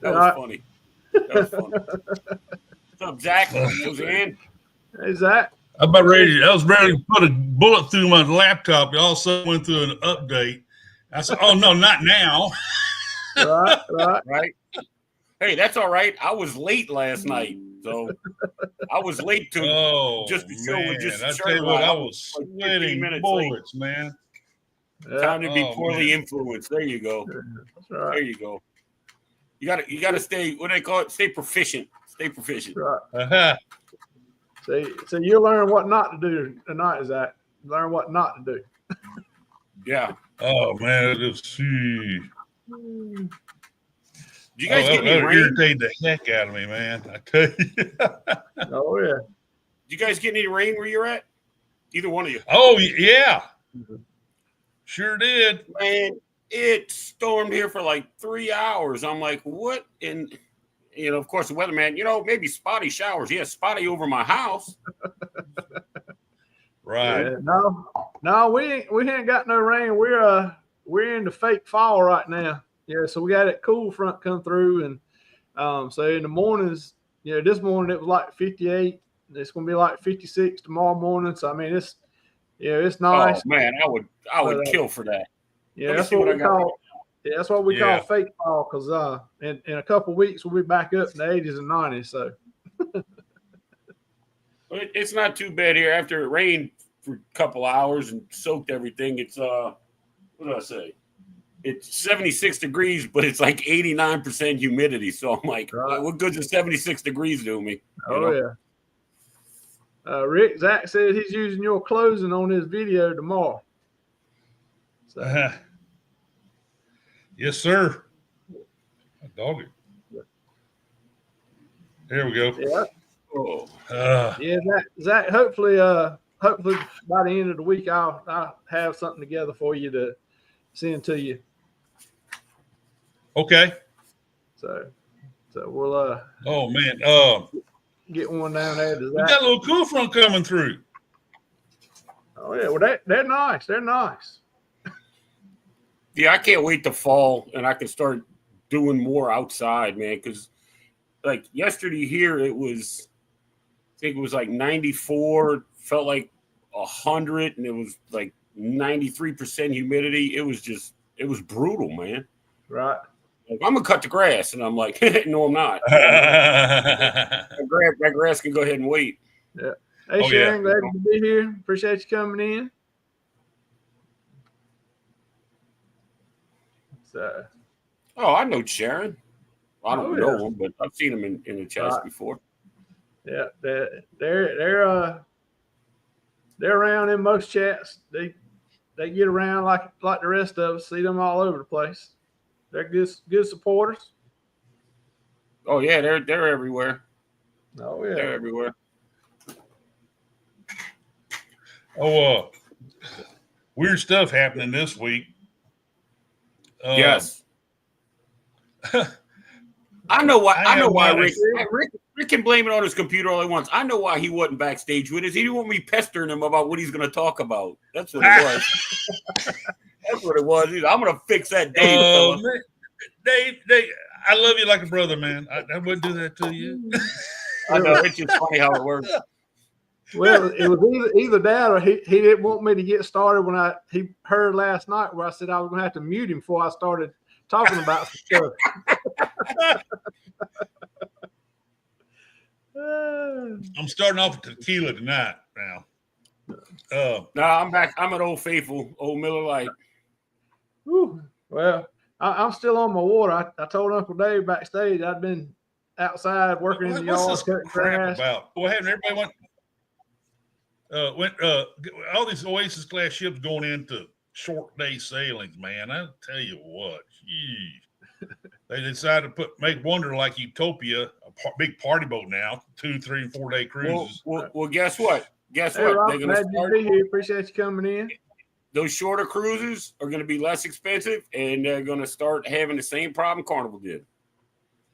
That was funny. That was funny. What's up, Zach? Suzanne? Hey, Zach. I was ready to put a bullet through my laptop. It also went through an update. I said, "Oh no, not now." Right. Hey, that's all right. I was late last night, so I was late to just the show was just. I tell you what, I was sweating bullets, man. Time to be poorly influenced. There you go. That's right. There you go. You gotta stay. What do they call it? Stay proficient. Stay proficient. Right. Uh-huh. So you learn what not to do tonight, Zach. Learn what not to do. Yeah. Oh man, let's see. Did you guys get any rain? Irritate the heck out of me, man. I tell you. Oh yeah. Did you guys get any rain where you're at? Either one of you? Oh yeah. Sure did. Man, it stormed here for like 3 hours. I'm like, what? And of course, the weatherman, maybe spotty showers. Yeah, spotty over my house. Right. Yeah, no, we ain't got no rain. We're in the fake fall right now. Yeah, so we got that cool front come through, and so in the mornings, this morning it was like 58. It's gonna be like 56 tomorrow morning. So I mean, it's nice. Oh man, I would kill for that. Yeah, that's what we call. Yeah, that's what we call fake fall, because in a couple of weeks we'll be back up in the 80s and 90s. So it's not too bad here. After it rained for a couple hours and soaked everything, it's what did I say? It's 76 degrees, but it's like 89% humidity. So I'm like, what good does 76 degrees do me? Yeah. Zach said he's using your closing on his video tomorrow. So. Yes, sir. Dog it. There we go. Yeah. Oh. Zach. Hopefully, by the end of the week, I'll have something together for you to send to you. Okay. So we'll. Oh man. Get one down there. We got a little cool front coming through. Oh yeah. Well, they're nice. They're nice. Yeah, I can't wait to fall and I can start doing more outside, man. Because like yesterday here, I think it was like 94, felt like 100, and it was like 93% humidity. It was brutal, man. Right. Like, I'm gonna cut the grass, and I'm like, no, I'm not. that grass can go ahead and wait. Yeah. Hey, Sharon, glad to be here. Appreciate you coming in. I know Sharon. I don't know him, but I've seen him in the chat before. Yeah, they're around in most chats. They get around like the rest of us. See them all over the place. They're good supporters. Oh yeah, they're everywhere. Oh yeah, they're everywhere. Weird stuff happening this week. Yes. I know why Rick can blame it on his computer all he wants. I know why he wasn't backstage with us. He didn't want me pestering him about what he's going to talk about. That's what it was. That's what it was. I'm going to fix that Dave. Dave, I love you like a brother, man. I wouldn't do that to you. I know. It's just funny how it works. Well, it was either that or he didn't want me to get started when he heard last night where I said I was going to have to mute him before I started talking about some stuff. I'm starting off with tequila tonight now. No, I'm back. I'm an Old Faithful, Old Miller Lite. Well, I'm still on my water. I told Uncle Dave backstage I'd been outside working in the yard. What's this crap about? What happened? Everybody went all these Oasis class ships going into short day sailings, man. I'll tell you what, geez. They decided to make Wonder like Utopia, a big party boat now, 2, 3, and 4 day cruises. Well, guess what? Hey, Rob, they're going to start. Appreciate you coming in. Those shorter cruises are going to be less expensive, and they're going to start having the same problem Carnival did.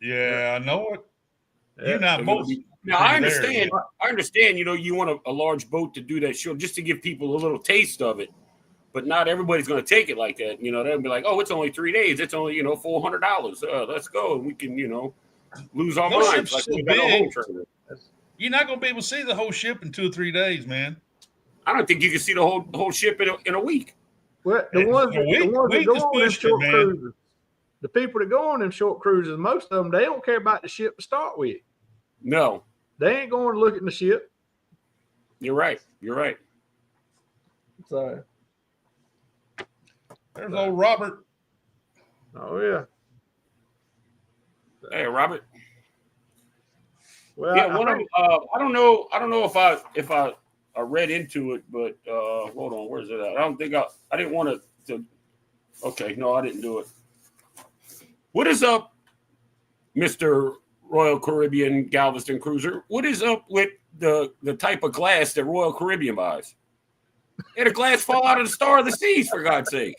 Yeah, I know it. You're not most. Now I understand. I understand. You want a large boat to do that show, just to give people a little taste of it. but not everybody's going to take it like that. You know, they'll be like, oh, it's only 3 days. It's only, $400. Let's go. And we can, lose our Those minds ships like so we got a big. home trailer. You're not going to be able to see the whole ship in 2 or 3 days, man. I don't think you can see the whole ship in a week. Well, the ones that go on them short man. cruises, the people that go on them short cruises, most of them, they don't care about the ship to start with. No. They ain't going to look at the ship. You're right. So there's old Robert. Oh yeah. Hey, Robert. Well, Yeah, I don't know if I read into it, but hold on, where's it at? I don't think I didn't want to. Okay, no, I didn't do it. What is up, Mr. Royal Caribbean Galveston Cruiser? What is up with the type of glass that Royal Caribbean buys? Hey, the glass fall out of the Star of the Seas, for God's sake.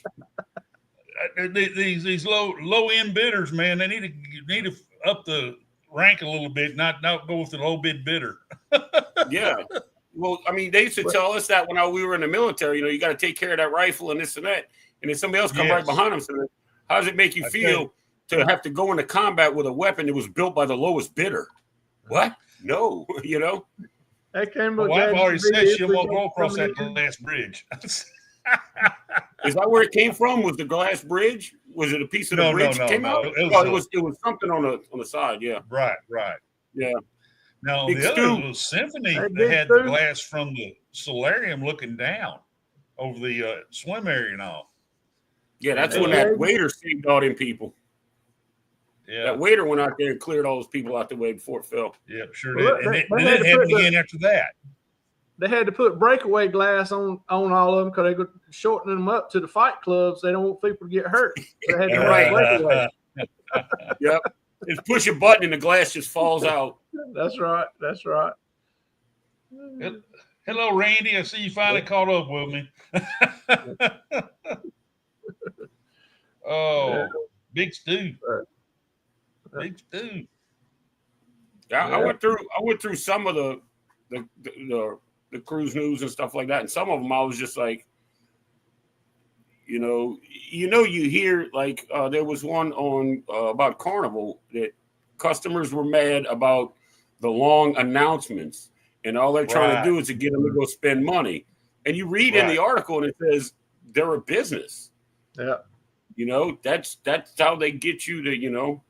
These low end bidders, man, they need to up the rank a little bit, not go with the low bid bidder. Yeah. Well, I mean, they used to tell us that when we were in the military, you got to take care of that rifle and this and that. And then somebody else come right behind them. So how does it make you feel to have to go into combat with a weapon that was built by the lowest bidder? What? No, That came My wife already said she won't go across that glass bridge. Is that where it came from? Was the glass bridge? Was it a piece of the bridge that came out? It was something on the side. Yeah. Right. Yeah. Now Big the Stu. other was Symphony. They had the glass from the solarium looking down over the swim area and all. Yeah, that's when that waiter saved all them people. Yeah, that waiter went out there and cleared all those people out the way before it fell. Yeah, sure did. And then it had to begin after that. They had to put breakaway glass on all of them because they were shortening them up to the fight clubs. They don't want people to get hurt. So they had to Right. breakaway. Yep. Just push a button and the glass just falls out. That's right. Hello, Randy. I see you finally caught up with me. Oh, Big Stu. Big Stu. Yeah, I went through some of the cruise news and stuff like that, and some of them I was just like, you hear like there was one on about Carnival that customers were mad about the long announcements, and all they're trying to do is to get them to go spend money. And you read in the article, and it says they're a business. Yeah. That's how they get you to,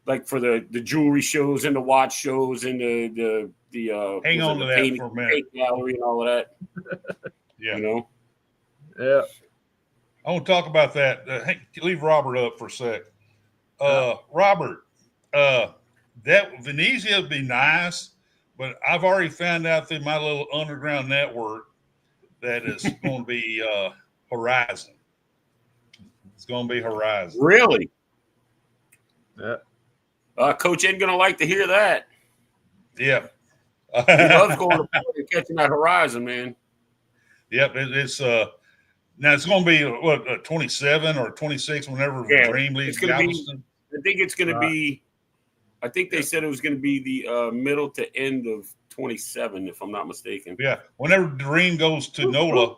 like for the jewelry shows and the watch shows and the hang on to that for a minute. Gallery and all of that. Yeah. Yeah. I want to talk about that. Leave Robert up for a sec. Robert, that Venezia would be nice, but I've already found out through my little underground network that it's going to be Horizon. It's going to be Horizon. Really? Yeah. Coach ain't going to like to hear that. Yeah. He loves going to Florida and catching that Horizon, man. Yep. It's now it's going to be 27 or 26 whenever Dream leaves Galveston. I think it's going to be. I think they said it was going to be the middle to end of 27, if I'm not mistaken. Yeah. Whenever Dream goes to NOLA,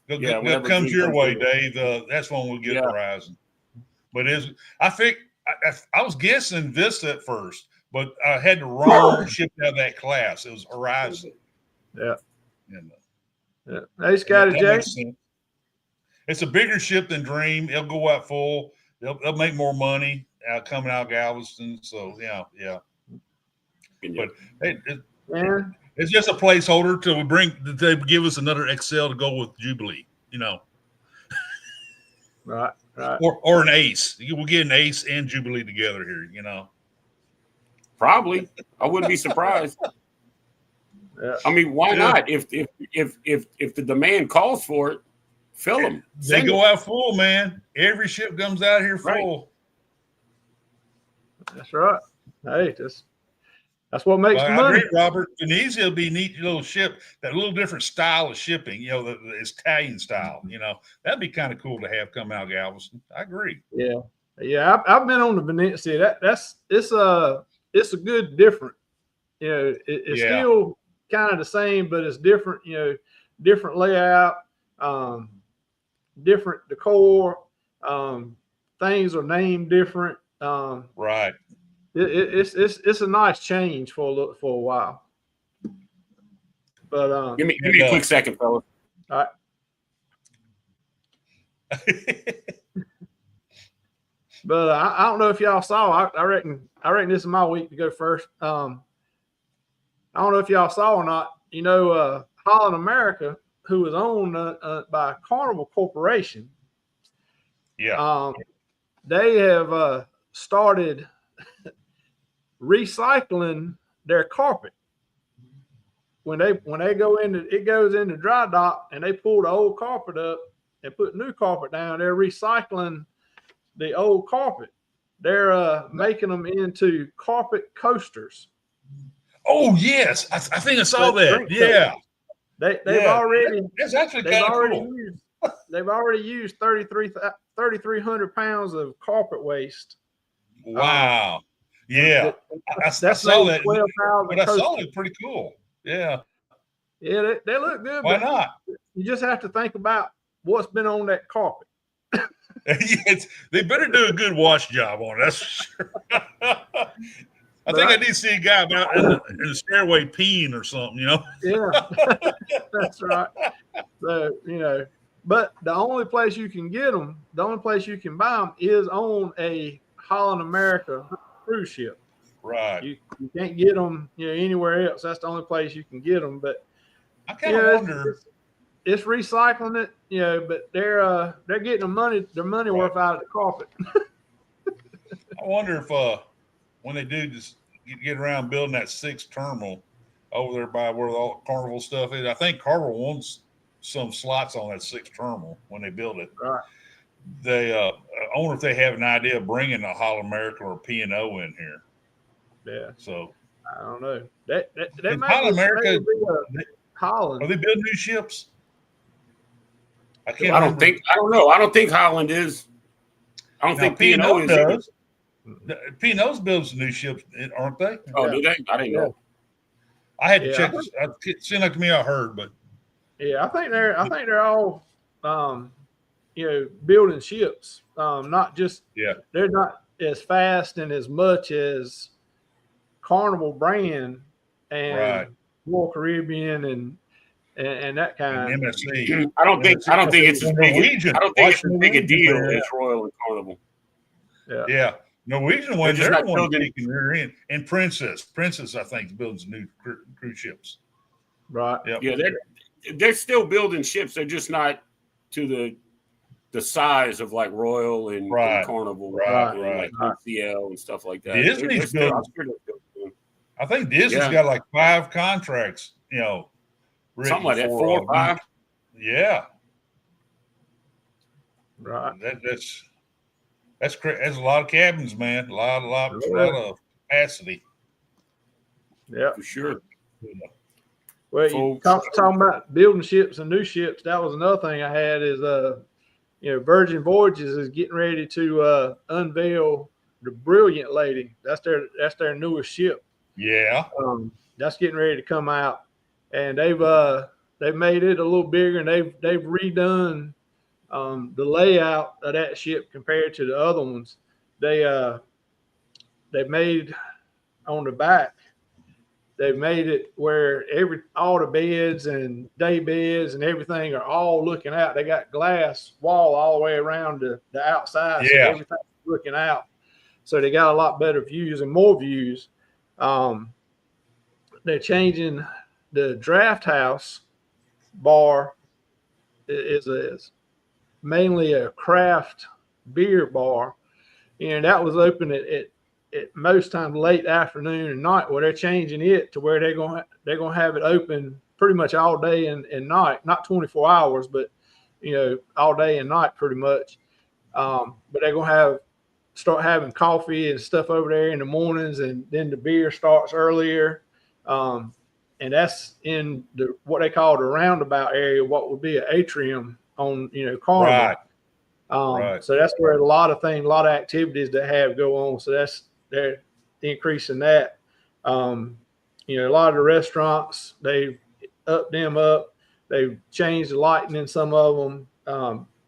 that comes your way, Dave. That's when we'll get Horizon. But I think I was guessing Vista at first, but I had the wrong ship out of that class. It was Horizon. Yeah. And, Hey, Scotty J. It's a bigger ship than Dream. It'll go out full. They'll make more money coming out of Galveston. So yeah. But it's just a placeholder till they give us another Excel to go with Jubilee. Right. Or an Ace. We'll get an Ace and Jubilee together here. Probably. I wouldn't be surprised. Yeah. I mean, why not? If the demand calls for it, fill them. They go out full, man. Every ship comes out here full. That's right. Hey, that's what makes the money. I agree, Robert. Venezia will be a neat little ship. That little different style of shipping. The Italian style. That'd be kind of cool to have come out of Galveston. I agree. Yeah. I've been on the Venezia. It's a good different. It's still kind of the same, but it's different. Different layout. different decor. Things are named different. Right. It's a nice change for a while. But Give me a quick second, fellas. all right. But I don't know if y'all saw. I reckon this is my week to go first. I don't know if y'all saw or not. You know, Holland America, who is owned by Carnival Corporation. Yeah. They have started recycling their carpet. When they go into it, goes into dry dock, and they pull the old carpet up and put new carpet down. They're recycling the old carpet. They're making them into carpet coasters. Oh yes, I think I saw that. Yeah, they've already. That's actually kind of cool. They've already used 3,300 pounds of carpet waste. Wow. Yeah, I saw that. But I saw it. Pretty cool. Yeah. Yeah, they look good. Why not? You just have to think about what's been on that carpet. They better do a good wash job on it. That's for sure. I think I need to see a guy about in the stairway peeing or something, you know? Yeah, that's right. So, you know, but the only place you can get them, the only place you can buy them is on a Holland America cruise ship. Right. You can't get them, you know, anywhere else. That's the only place you can get them. But I kind of wonder. It's recycling it, you know, but they're getting their money worth out of the carpet. I wonder if when they do just get around building that 6th terminal over there by where all Carnival stuff is, I think Carnival wants some slots on that 6th terminal when they build it. Right. They I wonder if they have an idea of bringing a Holland America or P&O in here. Yeah. So I don't know. That Holland America. Holland. Are they building new ships? I don't know. I don't think Holland is. I don't think P&O is. P&O's building some new ships, aren't they? Oh, yeah. Do they? I didn't know. I had to check. It seemed like to me I heard, but yeah, I think they're all, you know, building ships. Not just they're not as fast and as much as Carnival brand and Royal Caribbean and that kind of MSC. I don't think it's as big. I don't think it's as big a deal as Royal and Carnival. Yeah. Norwegian one, they're the one taking their in. And Princess, I think, builds new cruise ships. Right. Yep. Yeah, they're still building ships. They're just not to the size of like Royal and Carnival, like UCL and stuff like that. Disney's building. I think Disney's got like 5 contracts, you know. Something like that, 4 or 5. Yeah. Right. That's a lot of cabins, man. A lot of capacity. Yeah, for sure. Well, you talking about building ships and new ships. That was another thing I had is you know, Virgin Voyages is getting ready to unveil the Brilliant Lady. That's their newest ship. Yeah. That's getting ready to come out, and they've made it a little bigger, and they've redone the layout of that ship compared to the other ones. They made on the back. They've made it where all the beds and day beds and everything are all looking out. They got glass wall all the way around the outside, so everything's looking out. So they got a lot better views and more views. They're changing the draft house bar is mainly a craft beer bar, and that was open at most times late afternoon and night. Where they're changing it to where they're gonna have it open pretty much all day and night, not 24 hours, but you know, all day and night pretty much. But they're gonna start having coffee and stuff over there in the mornings, and then the beer starts earlier. And that's in what they call the roundabout area, what would be an atrium on, you know, Carnival. Right. So that's where a lot of activities they have go on. So they're increasing that. You know, a lot of the restaurants, they've upped them up. They've changed the lighting in some of them.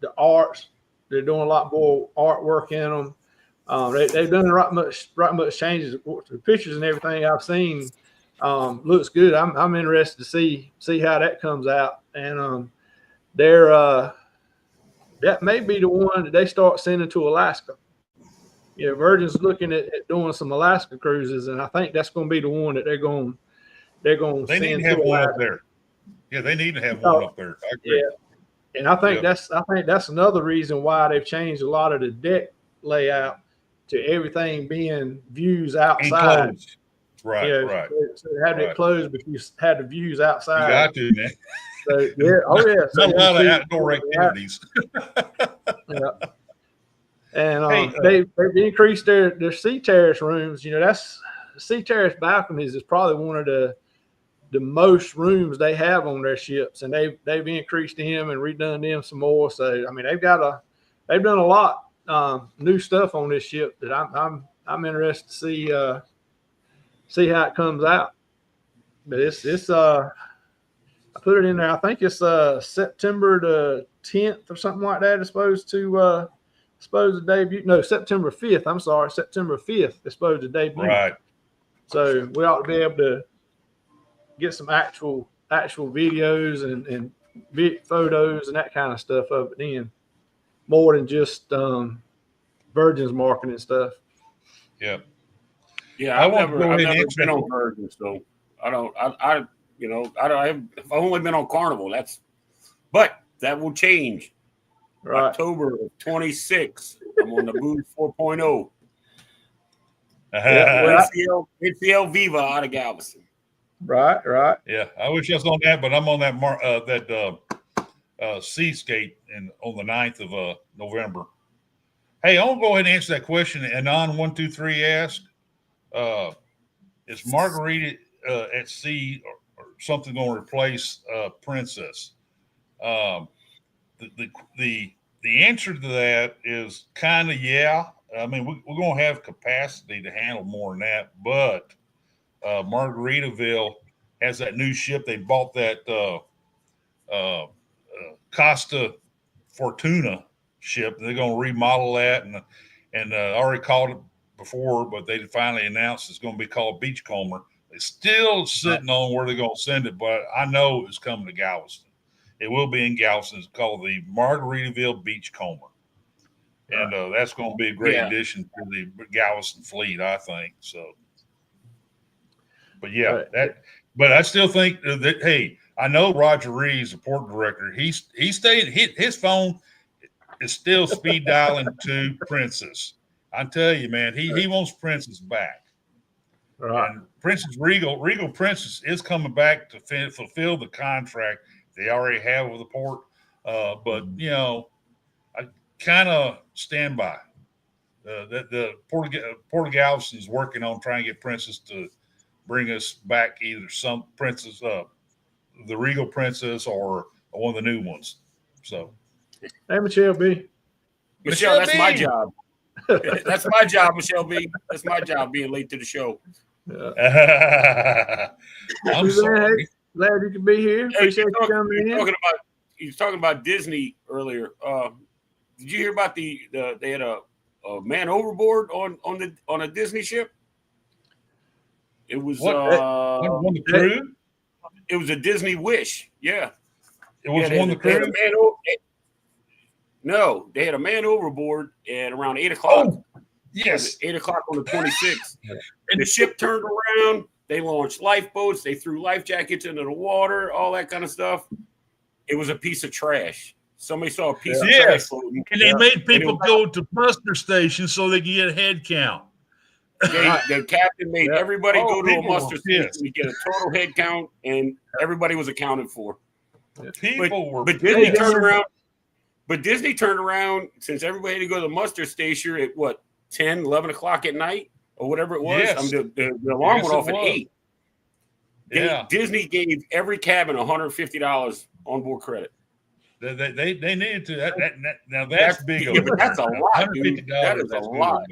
the arts. They're doing a lot more artwork in them. They've done right much changes. The pictures and everything I've seen looks good. I'm interested to see how that comes out. And that may be the one that they start sending to Alaska. Virgin's looking at doing some Alaska cruises, and I think that's going to be the one that they're going to They send need to have to one Alaska. up there. Yeah, they need to have one up there. I agree. Yeah, and I think that's another reason why they've changed a lot of the deck layout to everything being views outside. Enclosed. Right, right. So they had it closed, but you had the views outside. You got to, man. So yeah. So not a lot of outdoor activities. Yeah. And they've increased their sea terrace rooms. That's sea terrace balconies is probably one of the most rooms they have on their ships, and they've increased them and redone them some more. So I mean, they've done a lot new stuff on this ship that I'm interested to see how it comes out. But it's I put it in there. I think it's September the 10th or something like that. It's supposed to debut. No, September 5th. I'm sorry, September 5th. It's supposed to debut. Right. So we ought to be able to get some actual videos and photos and that kind of stuff of it then, more than just Virgin's marketing stuff. Yeah. Yeah, I've never been on Virgin, so I've only been on Carnival. But that will change. Right. October 26th, I'm on the Boost 4.0. NCL Viva out of Galveston. Right. Yeah, I wish I was on that, but I'm on that Seascape on the 9th of November. Hey, I want to go ahead and answer that question. Anon123 asked, is Margarita at sea or something going to replace Princess? The answer to that is kind of yeah. I mean, we're going to have capacity to handle more than that, but Margaritaville has that new ship. They bought that Costa Fortuna ship. They're going to remodel that, and I already called it before, but they finally announced it's going to be called Beachcomber. They're still sitting on where they're going to send it, but I know it's coming to Galveston. It will be in Galveston. It's called the Margaritaville Beachcomber. And that's going to be a great addition to the Galveston fleet, I think. So, but but I still think that, hey, I know Roger Reeves, the port director, he stayed, his phone is still speed dialing to Princess. I tell you, man, he wants Princess back. Right. And Princess Regal Princess is coming back to fulfill the contract they already have with the port. But, I kind of stand by the Port of Galveston is working on trying to get Princess to bring us back either some Princess, the Regal Princess, or one of the new ones. So, hey, Michelle B. Michelle, that's my job. That's my job, Michelle B. That's my job, being late to the show. Yeah. I'm sorry. Glad you could be here. Appreciate you coming in. You was talking about Disney earlier. Did you hear about they had a man overboard on a Disney ship? It was on the cruise? It was a Disney Wish. Yeah. It was on the cruise? No, they had a man overboard at around 8 o'clock. Oh, yes. 8 o'clock on the 26th. And the ship turned around. They launched lifeboats. They threw life jackets into the water, all that kind of stuff. It was a piece of trash. Somebody saw a piece of trash floating. And they made people go to muster stations so they could get a head count. The captain made everybody go to a muster station to get a total head count, and everybody was accounted for. But Disney turned around. But Disney turned around, since everybody had to go to the muster station at 10, 11 o'clock at night or whatever it was. Yes. The alarm went off at 8. Yeah. Disney gave every cabin $150 onboard credit. They needed to. Now that's big. Yeah, but that's a lot, dude. That is a lot.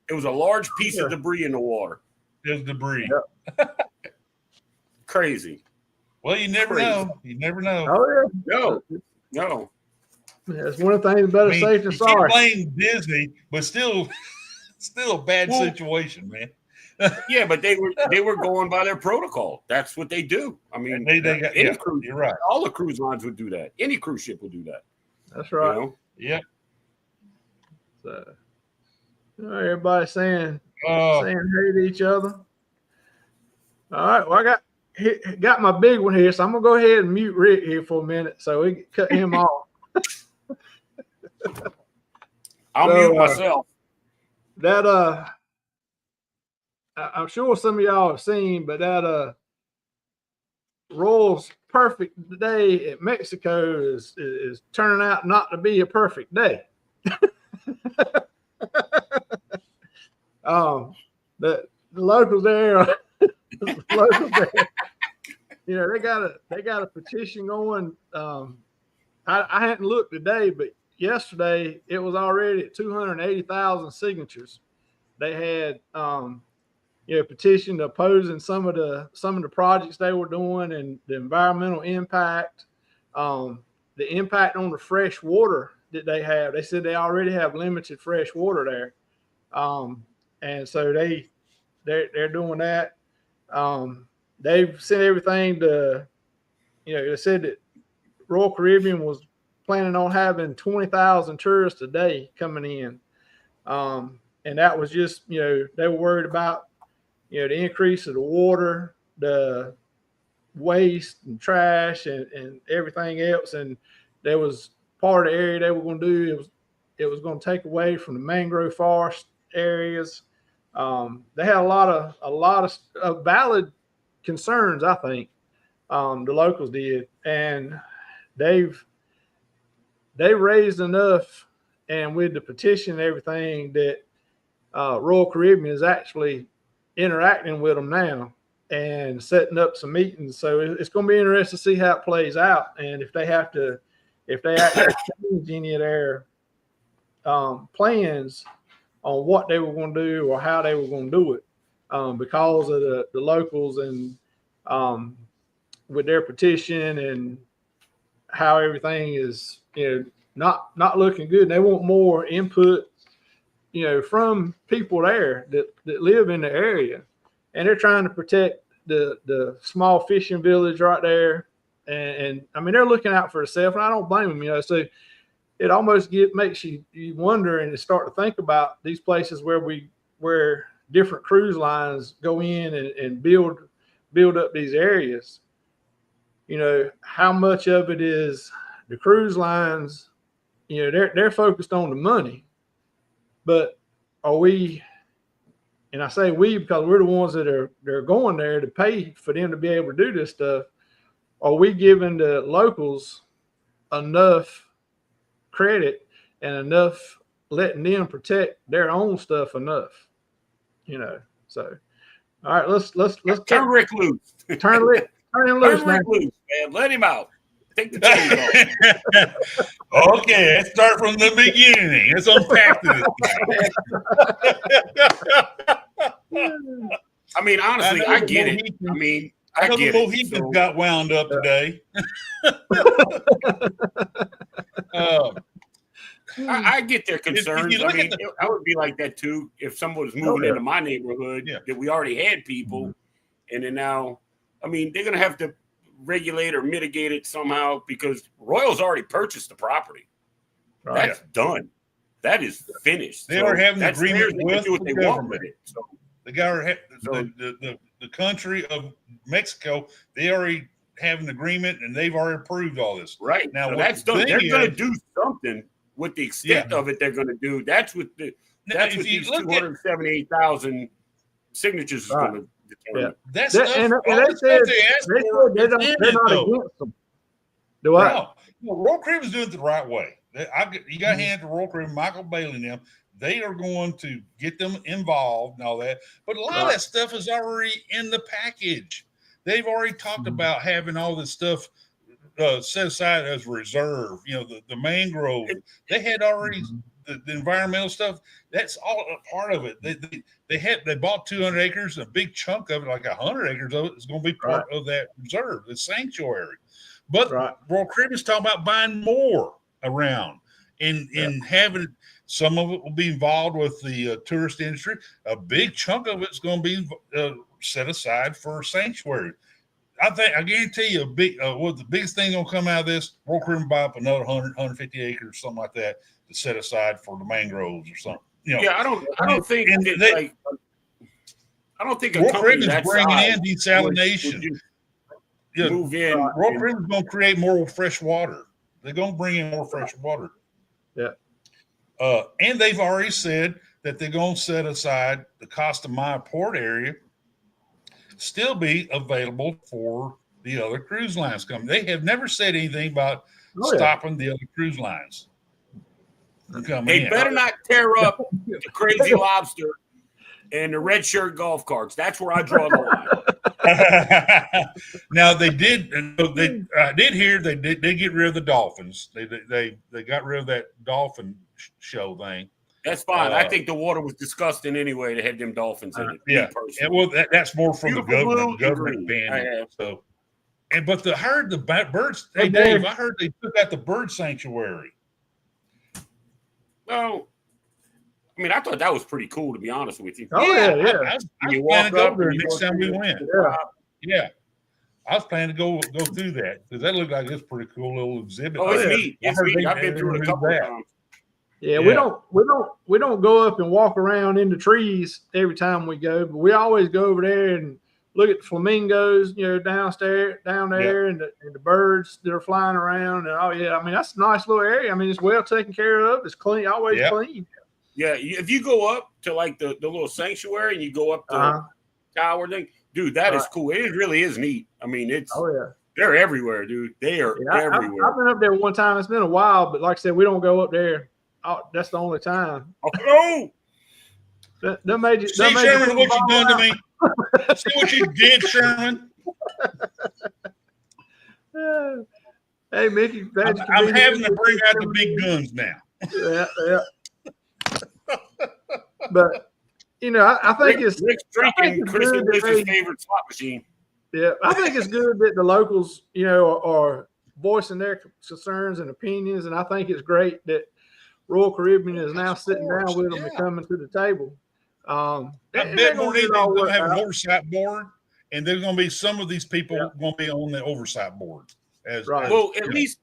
It was a large piece of debris in the water. There's debris. Yeah. Crazy. Well, you never know. You never know. Oh, yeah. No. Yeah, it's one of the things better I mean, safe than you can't sorry. blame Disney, but still a bad Well, situation, man. Yeah, but they were going by their protocol. That's what they do. I mean, They got, any yeah, cruise, you're right. all the cruise lines would do that. Any cruise ship would do that. That's right. You know? Yeah. So, everybody saying hey to each other. All right. Well, I got my big one here, so I'm gonna go ahead and mute Rick here for a minute, so we can cut him off. I'll mute myself. That I'm sure some of y'all have seen, but that Royals perfect day at Mexico is turning out not to be a perfect day. The locals there, you know, they got a petition going. I hadn't looked today, but yesterday it was already at 280,000 signatures. They had petition opposing some of the projects they were doing and the environmental impact, the impact on the fresh water that they have. They said they already have limited fresh water there, and so they're doing that. They've sent everything to, they said that Royal Caribbean was planning on having 20,000 tourists a day coming in, and that was just they were worried about the increase of the water, the waste and trash and everything else. And there was part of the area they were going to do. It was going to take away from the mangrove forest areas. They had a lot of valid concerns, I think. The locals did, and they raised enough, and with the petition and everything, that Royal Caribbean is actually interacting with them now and setting up some meetings. So it's going to be interesting to see how it plays out, and if they actually change any of their plans on what they were going to do or how they were going to do it, because of the locals and with their petition and how everything is not looking good. And they want more input from people there that live in the area, and they're trying to protect the small fishing village right there. And I mean, they're looking out for themselves, and I don't blame them, so it almost makes you wonder and start to think about these places where different cruise lines go in and build up these areas. How much of it is the cruise lines, they're focused on the money. But are we, and I say we because we're the ones that they're going there to pay for them to be able to do this stuff, are we giving the locals enough credit and enough letting them protect their own stuff enough? So all right, let's turn Rick loose. Turn him loose, Turn Rick loose, man. Let him out. Take the chains off. Okay, let's start from the beginning. Let's unpack this. I mean, honestly, I get it. I mean, I know get the it. Mohicans got wound up today. I get their concerns. I mean, I would be like that too if someone was moving into my neighborhood that we already had people, and then now, I mean, they're going to have to regulate or mitigate it somehow because Royals already purchased the property. Right. That's done. That is finished. They are having an agreement with do what they want with it. So the country of Mexico, they already have an agreement and they've already approved all this. Right. Now so that's done. They're going to do something with the extent of it. They're going to do. That's what these 278,000 signatures is going to. Yeah, that's they're not against them. Do I? No, Royal Caribbean's doing it the right way. You got to hand to Royal Caribbean, Michael Bailey and them. They are going to get them involved and all that. But a lot of that stuff is already in the package. They've already talked about having all this stuff set aside as reserve. The mangrove. They had already the environmental stuff. That's all a part of it. They bought 200 acres. A big chunk of it, like 100 acres of it, is going to be part of that reserve, the sanctuary. But Royal Caribbean's talking about buying more around, and having some of it will be involved with the tourist industry. A big chunk of it's going to be set aside for sanctuary. I guarantee you, what the biggest thing going to come out of this, Royal Caribbean buy up another 150 acres, something like that, to set aside for the mangroves or something. You know, yeah, I don't think and that, I don't think a Royal company Caribbean's that bringing size in would desalination. just Yeah, move in. Royal Caribbean's going to create more fresh water. They're going to bring in more fresh water. Yeah. And they've already said that they're going to set aside the Costa Maya port area still be available for the other cruise lines coming. They have never said anything about stopping the other cruise lines. They better not tear up the Crazy Lobster and the Red Shirt golf carts. That's where I draw the line. Now they did hear they did get rid of the dolphins. They got rid of that dolphin show thing. That's fine. I think the water was disgusting anyway to have them dolphins in it. Yeah, well, that's more from Beautiful the blue government and ban green. it. So, but I heard the birds. Hey, Dave, I heard they took out the bird sanctuary. Well, I mean, I thought that was pretty cool, to be honest with you. Oh yeah. I was You planning walk to up go there and you next go time we through went. Yeah, I was planning to go through that because that looked like it's a pretty cool little exhibit. Oh, it's yeah. neat. It's neat. I've been through it a couple of times. Yeah, we don't go up and walk around in the trees every time we go, but we always go over there and look at the flamingos, down there, and the birds that are flying around. And I mean, that's a nice little area. I mean, it's well taken care of. It's clean, always clean. Yeah, if you go up to like the little sanctuary and you go up the tower thing, dude, that is cool. It really is neat. I mean, they're everywhere, dude. They are everywhere. I've been up there one time. It's been a while, but like I said, we don't go up there. Oh, that's the only time. Oh no! That made you see, Sherman, what you done to me? See what you did, Sherman? Hey, Mickey, I'm having to bring out the big guns now. Yeah. But I think Rick's drinking Chris and Liz's favorite slot machine. Yeah, I think it's good that the locals, are voicing their concerns and opinions, and I think it's great that Royal Caribbean is now sitting down with them and coming to the table. I bet more than they're going to have an oversight board, and there's going to be some of these people going to be on the oversight board. Well, at least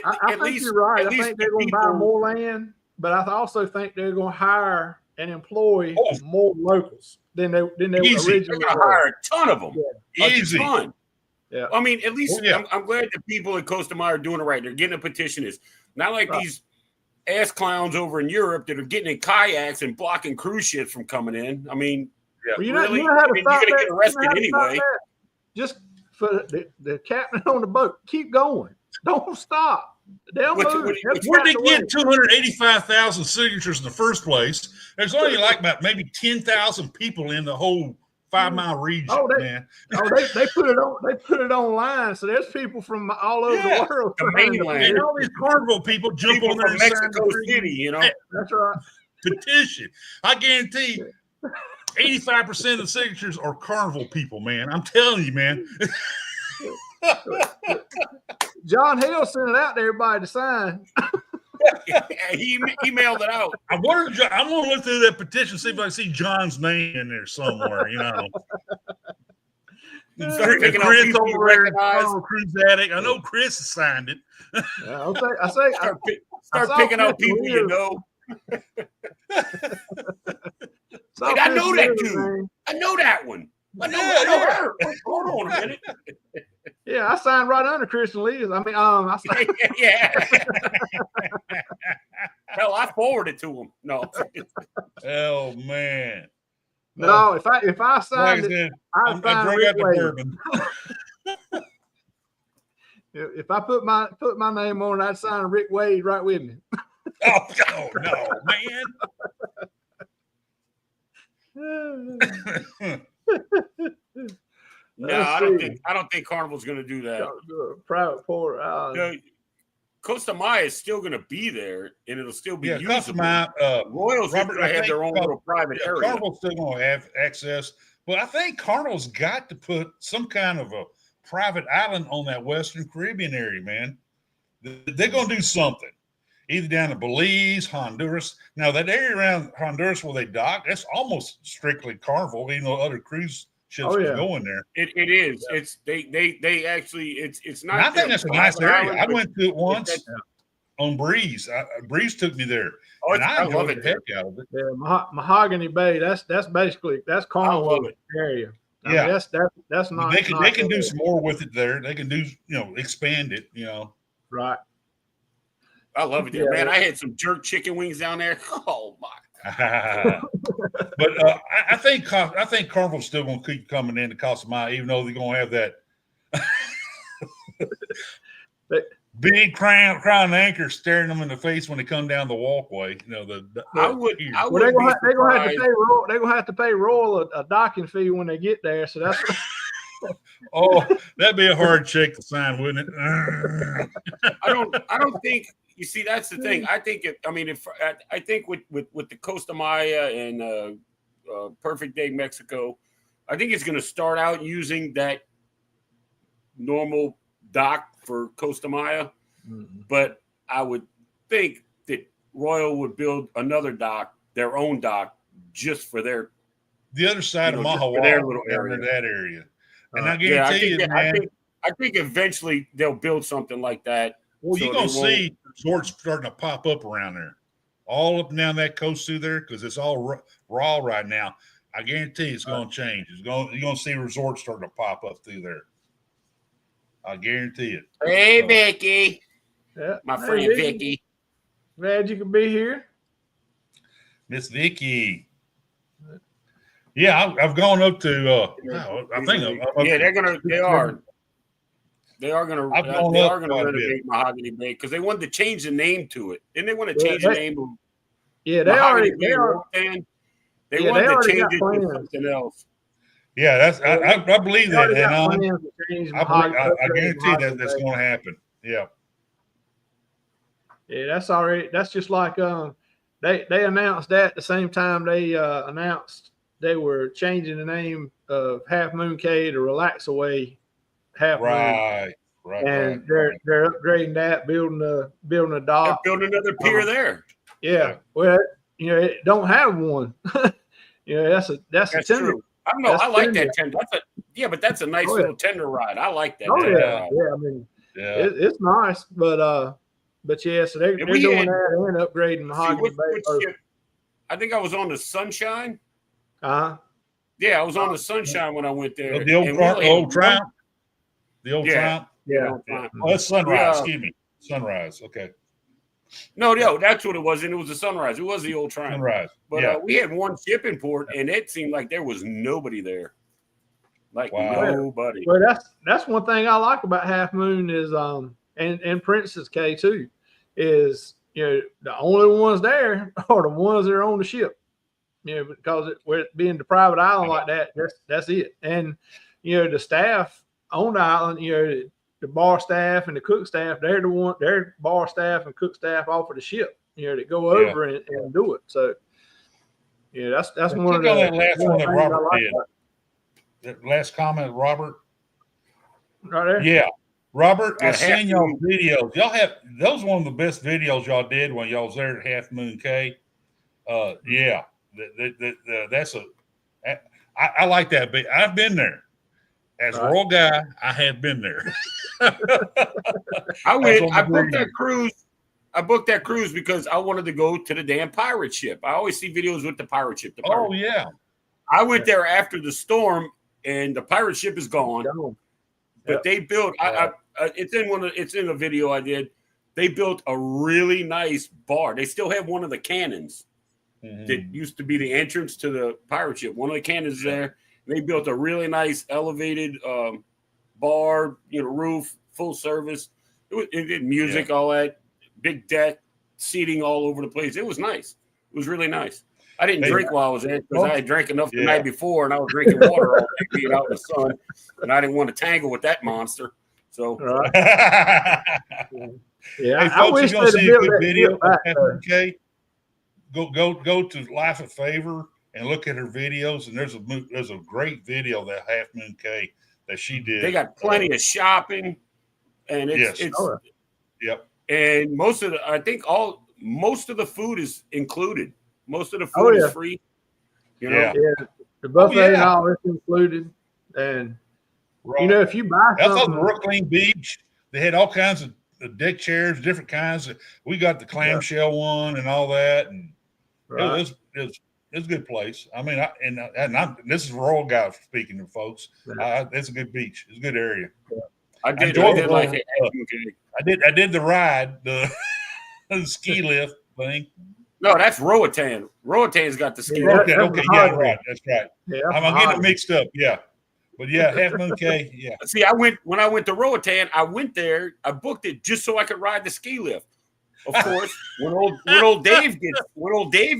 I think you're right. I think they're going to buy more land, but I also think they're going to hire and employ more locals than they originally They're going to hire a ton of them. Yeah. Easy. A ton. Yeah. I mean, at least I'm glad the people at Costa Maya are doing it right. They're getting a petition. It's not like these ass clowns over in Europe that are getting in kayaks and blocking cruise ships from coming in. I mean, well, you're going to get arrested anyway. Just for the captain on the boat, keep going. Don't stop. They'll move. Where'd they get 285,000 signatures in the first place? There's only like about maybe 10,000 people in the whole 5 mile region, man. They put it on. They put it online, so there's people from all over the world. The mainland. And all these Carnival people jump on there from Mexico City, That's right. Petition. I guarantee 85% of the signatures are Carnival people, man. I'm telling you, man. John Hill sent it out to everybody to sign. He emailed it out. I'm going to look through that petition, see if I can see John's name in there somewhere, Start picking out people you recognize. Cruise Addict. I know Chris has signed it. Start picking out people you know. I know that dude. I know that one. I know her. Hold on a minute. Yeah, I signed right under Christian Lee's. I mean, I signed. Hell, I forwarded to him. No. Oh man. No, if I signed it, I bring out the bourbon. If I put my name on it, I'd sign Rick Wade right with me. Oh no, man. No, I don't think Carnival's going to do that. Private port. Costa Maya is still going to be there, and it'll still be usable. Costa Maya, Royals are going to have their own little private area. Carnival's still going to have access, but I think Carnival's got to put some kind of a private island on that Western Caribbean area, man. They're going to do something. either down to Belize, Honduras. Now that area around Honduras where they dock, that's almost strictly Carnival, even though other cruise ships Oh, yeah. can go in there. It is. It's they actually it's not. And I think their that's a nice private area. island, I but went to it once it's- on Breeze. Breeze took me there, Oh, and I love enjoyed it the heck out of it. Yeah, Mahogany Bay. That's basically love Carnival it. area. I Yeah. mean, that's But not. they can not do some more with it there. They can do expand it. right. I love it there, Yeah. man. I had some jerk chicken wings down there. Oh my! But I think Carnival's still going to keep coming into Costa Maya, even though they're going to have that big crown anchor staring them in the face when they come down the walkway. I would Well, they're be gonna have to surprised. pay Royal. They're gonna have to pay Royal a docking fee when they get there. So that's Oh, that'd be a hard check to sign, wouldn't it? I don't think you see that's the thing. I think I think with the Costa Maya and Perfect Day Mexico, I think it's going to start out using that normal dock for Costa Maya, but I would think that Royal would build another dock, their own dock, just for their The other side of just for Mahawa, their little down in area. that area. And I Yeah, guarantee you, man. I think eventually they'll build something like that. Well, so you're going they to see resorts starting to pop up around there, all up and down that coast through there, because it's all raw right now. I guarantee it's going to change. You're going to see resorts starting to pop up through there. I guarantee it. Hey, So, Vicky, yeah. my Hey, friend Vicky. Glad you could be here. Miss Vicky. Yeah, I've gone up to. I think I'm up Yeah, to- they are. They are going I've to. gone They up are going to quite a bit. renovate Mahogany Bay because they wanted to change the name to it. Didn't they want to Yeah, change the name of Yeah, they Mahogany already Bay Rotan? They Yeah, wanted they to already change got it to plans. something else. Yeah, that's I believe they that, already and got I plans to change I Mahogany. guarantee Mahogany that that's Bay. going to happen. Yeah. Yeah, that's already. That's just like they announced that at the same time they announced they were changing the name of Half Moon Cay to Relax Away Half Moon, Right. and they're upgrading that, building a They're dock. building another pier there. Yeah, well, it don't have one. That's a That's tender. true. I don't know. That's I like tender. that tender. But that's a nice Oh, yeah. little tender ride. I like that. Oh tender yeah, ride. yeah. I mean, Yeah. it's nice, but yeah. So they're we doing had- that and upgrading See, Mahogany Bay. what ship? I think I was on the Sunshine. Yeah, I was on the Sunshine when I went there. The old and we only had one- Triumph. The old Yeah. Triumph. Yeah. Yeah. Oh, that's Sunrise. Yeah. Excuse me. Sunrise. Okay. No, that's what it was, and it was the Sunrise. It was the old Triumph. Sunrise. But Yeah. we had one shipping port, and it seemed like there was nobody there. Like Wow. nobody. Well, that's one thing I like about Half Moon is and Princess Cay too, is the only ones there are the ones that are on the ship. Because it being the private island like that, that's it. And the staff on the island, the bar staff and the cook staff, they're bar staff and cook staff off of the ship, that go over and do it. So that's Check one of on the that last one that things I Robert like did. about That last comment, Robert. it. Right there. Yeah. Robert, Yeah, I seen y'all videos. Y'all have those one of the best videos y'all did when y'all was there at Half Moon Cay. Yeah. That's I like that bit. I've been there. As a Right. royal guy, I have been there. I went. on the I booked green. that cruise. I booked that cruise because I wanted to go to the damn pirate ship. I always see videos with the pirate ship. Oh yeah. I went there after the storm, and the pirate ship is gone. But they built. It's in a video I did. They built a really nice bar. They still have one of the cannons that used to be the entrance to the pirate ship. One of the cannons there. They built a really nice elevated bar, roof, full service. It did music, all that, big deck, seating all over the place. It was nice. It was really nice. I didn't drink while I was there because I had drank enough the night before, and I was drinking water all day being out in the sun, and I didn't want to tangle with that monster. So, Right. Yeah, Hey, I folks, wish you're gonna they'd see a have built good that video ship of back Half there. Moon Cay. Go to Life of Favor and look at her videos, and there's a great video that Half Moon Cay that she did. they got plenty of shopping, and it's Yes. Oh, Yep. and most of the food is included. Most of the food is free. You know, Yeah, the buffet and yeah. all is included. And Right. you know, if you buy That's on something, Brooklyn Beach. They had all kinds of deck chairs, different kinds. We got the clamshell one and all that, and right? it was a good place. I mean, this is Royal Guy speaking to folks. It's a good beach. It's a good area. I did enjoyed like it. I did the ride, the ski lift thing. No, that's Roatan. Roatan's got the ski. Yeah, Okay, that's yeah, Mahogany. right. That's right. Yeah, I'm getting it mixed up. Yeah, but yeah, Half Moon Cay. Yeah. See, when I went to Roatan, I went there. I booked it just so I could ride the ski lift. Of course, when old Dave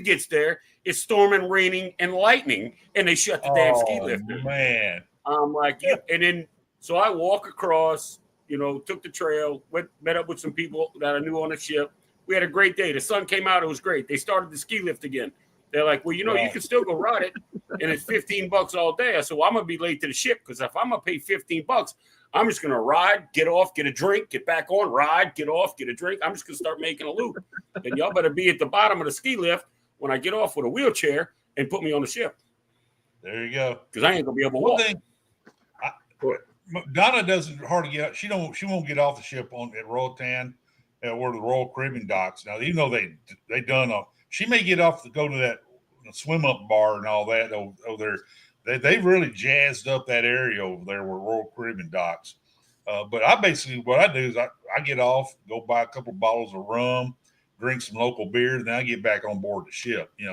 gets there, it's storming, raining, and lightning, and they shut the damn ski lift. Man, I'm like, and then so I walk across, took the trail, met up with some people that I knew on the ship. We had a great day. The sun came out; it was great. They started the ski lift again. They're like, well, you can still go ride it, and it's $15 all day. I said, well, I'm gonna be late to the ship because if I'm gonna pay $15, I'm just gonna ride, get off, get a drink, get back on, ride, get off, get a drink. I'm just gonna start making a loop. And y'all better be at the bottom of the ski lift when I get off with a wheelchair and put me on the ship. There you go. Because I ain't gonna be able to walk. Donna doesn't hardly get out. She won't get off the ship at Roatan, where the Royal Caribbean docks. Now, even though they done she may get off to go to that swim up bar and all that over there. They've really jazzed up that area over there where Royal Caribbean docks. But what I do is I get off, go buy a couple of bottles of rum, drink some local beer, and then I get back on board the ship. We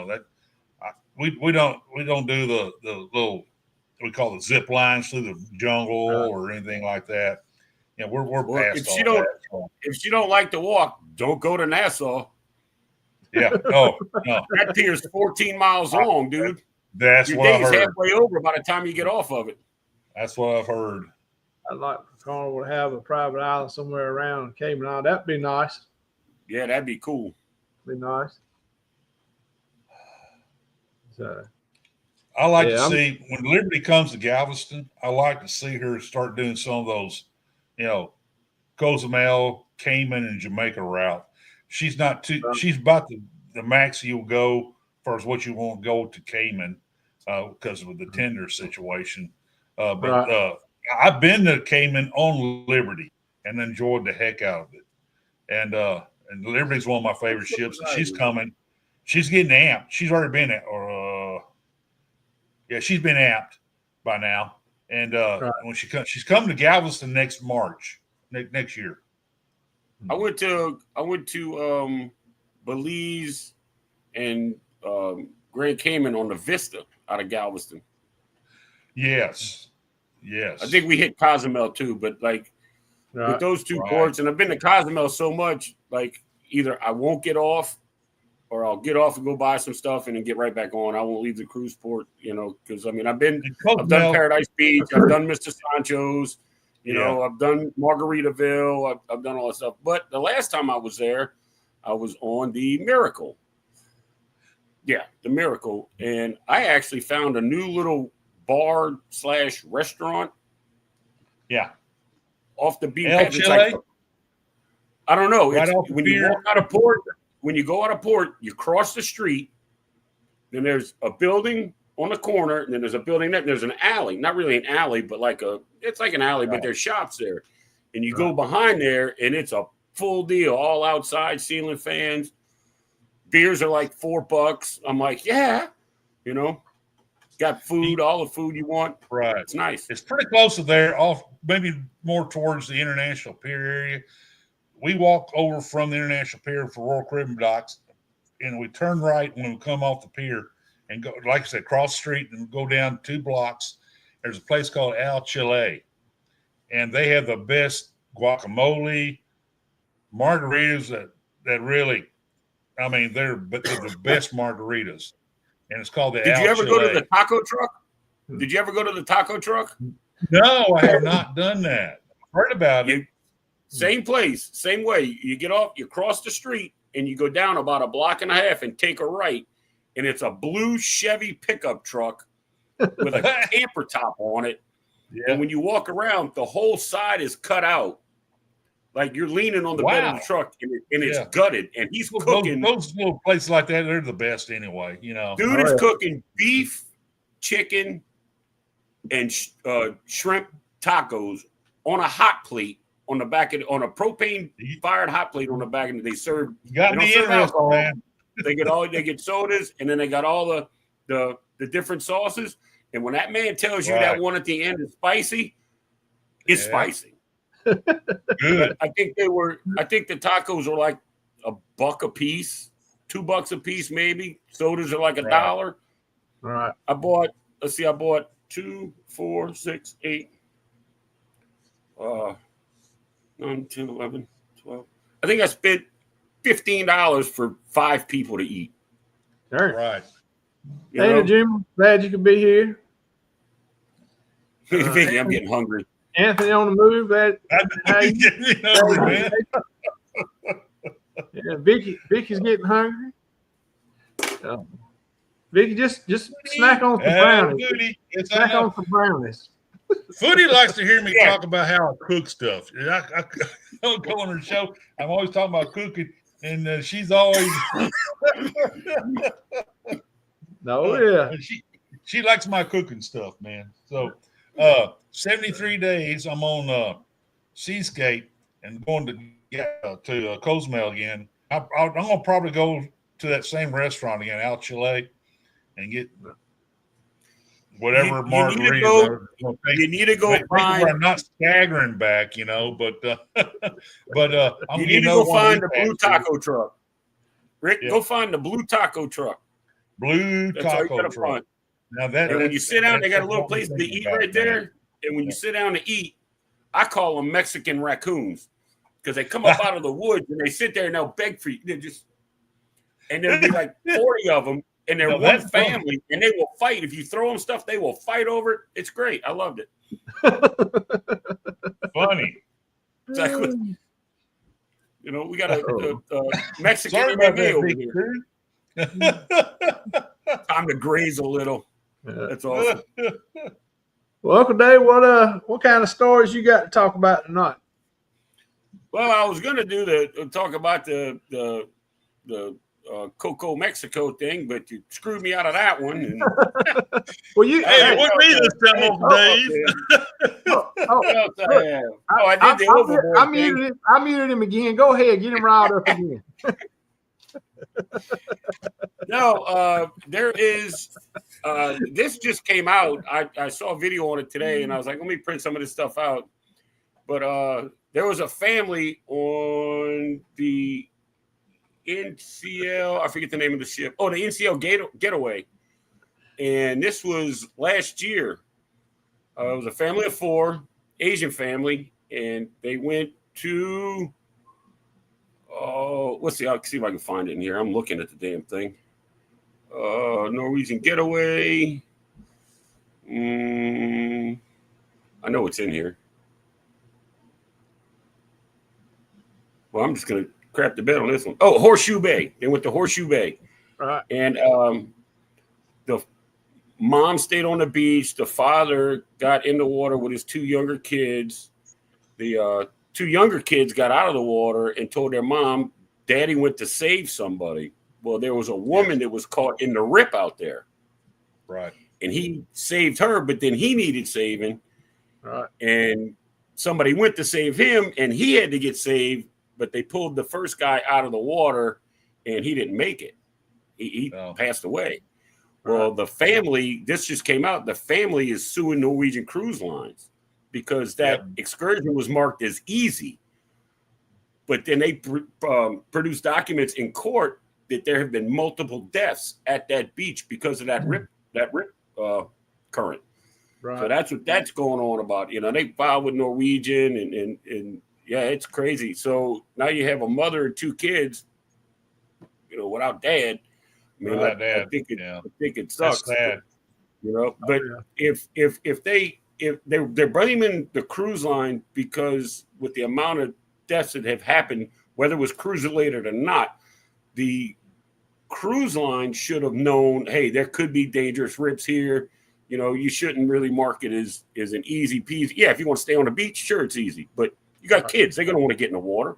don't do the little, we call it zip lines through the jungle or anything like that. We're past all that. If she don't like to walk, don't go to Nassau. Yeah. No. That pier's 14 miles long, dude. That's Your what I day's heard. halfway over by the time you get off of it. That's what I've heard. I'd like Carnival to have a private island somewhere around Cayman Island. That'd be nice. Yeah, that'd be cool. Be nice. So I like to see when Liberty comes to Galveston. I like to see her start doing some of those, Cozumel, Cayman, and Jamaica route. She's not too. She's about the max you'll go for as what you won't go to Cayman because of the tender situation. I've been to Cayman on Liberty and enjoyed the heck out of it. And Liberty's one of my favorite ships. And she's coming. She's getting amped. She's already been she's been amped by now. And when she's coming to Galveston next March, next year. I went to Belize and Grand Cayman on the Vista out of Galveston. Yes. I think we hit Cozumel too, but with those two ports, and I've been to Cozumel so much, either I won't get off or I'll get off and go buy some stuff and then get right back on. I won't leave the cruise port, because I've done Paradise Beach, I've done Mr. Sancho's. I've done Margaritaville. I've done all that stuff. But the last time I was there, I was on the Miracle. Yeah, the Miracle. And I actually found a new little bar/restaurant. Yeah. Off the beach. El Chile? I don't know. Right when you walk out of port, when you go out of port, you cross the street. Then there's a building on the corner, and then there's a building there. There's an alley, not really an alley, but it's like an alley, but there's shops there. And you go behind there, and it's a full deal, all outside, ceiling fans. Beers are like $4. I'm like, yeah, got food, all the food you want. Right. It's nice. It's pretty close to there, off maybe more towards the International Pier area. We walk over from the International Pier for Royal Caribbean docks, and we turn right when we come off the pier and go, like I said, cross the street and go down 2 blocks. There's a place called El Chile, and they have the best guacamole, margaritas that really, they're the best margaritas, and it's called the El Chile. Did you ever go to the taco truck? Did you ever go to the taco truck? No, I have not done that. I've heard about it. Same place, same way. You get off, you cross the street, and you go down about a block and a half and take a right, and it's a blue Chevy pickup truck with a camper top on it. Yeah. And when you walk around, the whole side is cut out. Like you're leaning on the bed of the Wow. truck and it's Yeah. gutted, and he's cooking. Those little places like that, they're the best anyway. You know. Dude Oh, is yeah. cooking beef, chicken, and shrimp tacos on a hot plate on the back of on a propane fired hot plate on the back, and they serve. You got They me don't serve interested, alcohol. man. They get sodas, and then they got all the different sauces. And when that man tells you that Right. one at the end is spicy, it's Yeah. spicy. Good. I think the tacos are like $1 a piece, $2 a piece, maybe. Sodas are like Right. $1. Right. I bought 2, 4, 6, 8, 9, 10, 11, 12. I think I spent $15 for 5 people to eat. All right. Right. You Dana, know? Jim, glad you could be here. Vicky, I'm getting hungry. Anthony on the move. Glad. Hey. You know, man. Yeah, Vicky's getting hungry. Vicky, just snack on some brownies. Foodie. Snack on some brownies. Foodie likes to hear me Yeah. talk about how I cook stuff. I don't go on her show. I'm always talking about cooking, and she's always Oh yeah. she likes my cooking stuff, man. So 73 days I'm on Seascape and going to Cozumel again. I'm gonna probably go to that same restaurant again, Al Chile, and get whatever You margaritas. You need to go Make where find. I'm not staggering back, you know, but I'm You need to getting go another one of find these the blue packs. taco truck. Rick, Yeah. go find the blue taco truck. Blue That's all you taco gotta truck. find. Now that And when you sit down, they got a that's little what place I'm to thinking eat about, right man. there. And when you sit down to eat, I call them Mexican raccoons because they come up out of the woods and they sit there and they'll beg for you. And there'll be like 40 of them, and they're No, one that's fun. family, and they will fight. If you throw them stuff, they will fight over it. It's great. I loved it. Funny. Exactly. You know, we got a Mexican Sorry about MMA over that, here. big dude. Time to graze a little. Yeah. That's awesome. Well, Uncle Dave, what kind of stories you got to talk about tonight? Well, I was going to do talk about the Coco Mexico thing, but you screwed me out of that one. And, Well, you. Hey, it wasn't me this time, Uncle Dave. I did the overboard I thing. muted him again. Go ahead, get him riled up again. No, there is. This just came out. I saw a video on it today, and I was like, let me print some of this stuff out. But there was a family on the NCL. I forget the name of the ship. Oh, the NCL Getaway. And this was last year. It was a family of 4, Asian family, and they went to. Oh, let's see. I'll see if I can find it in here. I'm looking at the damn thing. Norwegian Getaway. I know it's in here. Well, I'm just gonna crap the bed on this one. Oh, Horseshoe Bay. They went to Horseshoe Bay, Right. and the mom stayed on the beach. The father got in the water with his 2 younger kids. The 2 younger kids got out of the water and told their mom, Daddy went to save somebody. Well, there was a woman that was caught in the rip out there, Right. and he saved her, but then he needed saving, Right. and somebody went to save him, and he had to get saved, but they pulled the first guy out of the water, and he didn't make it. He Oh. passed away. Well, the family, this just came out, the family is suing Norwegian Cruise Lines because that excursion was marked as easy. But then they produced documents in court that there have been multiple deaths at that beach because of that rip current. Right. So that's what that's going on about. You know, they filed with Norwegian and yeah, it's crazy. So now you have a mother and 2 kids, you know, without dad. I mean, Without dad, I think it That's sucks. sad. You know, but if they're blaming the cruise line because with the amount of deaths that have happened, whether it was cruise related or not, the cruise line should have known, hey, there could be dangerous rips here. You know, you shouldn't really mark it as an easy peasy. Yeah, if you want to stay on the beach, sure, it's easy. But You got kids; they're gonna want to get in the water.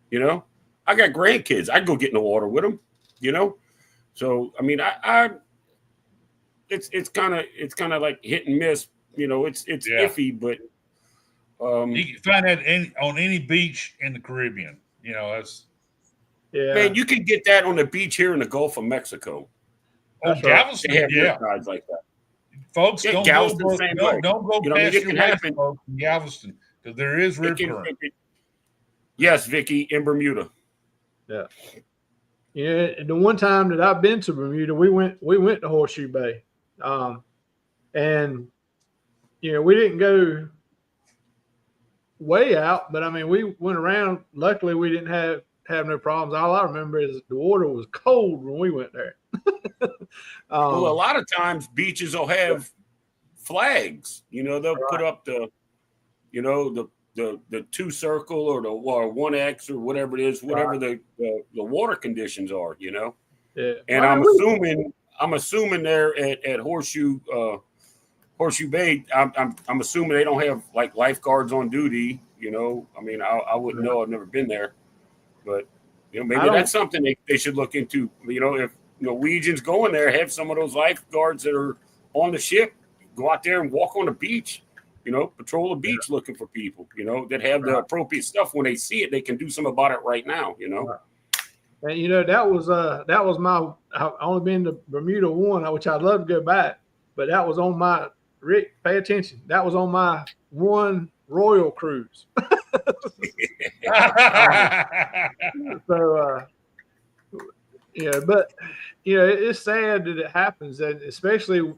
You know, I got grandkids. I go get in the water with them. You know, so I mean, it's kind of like hit and miss. You know, it's iffy, but you can find that on any beach in the Caribbean. You know, that's man, you can get that on the beach here in the Gulf of Mexico. Galveston, they have riptides like that. Folks, Yeah, don't Galveston, go same way. past it your can west, happen. folks, in Galveston, because there is rip current. Yes, Vicky, in Bermuda. Yeah. Yeah, the one time that I've been to Bermuda, we went to Horseshoe Bay, and we didn't go way out, but I mean we went around. Luckily, we didn't have no problems. All I remember is the water was cold when we went there. Well, a lot of times beaches will have flags. They'll put up the 2 circle or the 1X or whatever it is, whatever the water conditions are. Yeah. And I'm assuming there at Horseshoe Bay, I'm assuming they don't have like lifeguards on duty. I mean, I wouldn't know. I've never been there, but maybe that's something they should look into. If Norwegians go in there, have some of those lifeguards that are on the ship go out there and walk on the beach. Patrol the beach looking for people. That have the appropriate stuff. When they see it, they can do something about it right now. And that was my. I've only been to Bermuda one, which I'd love to go back, but that was on my Rick. Pay attention. That was on my one Royal cruise. So, but it's sad that it happens, and especially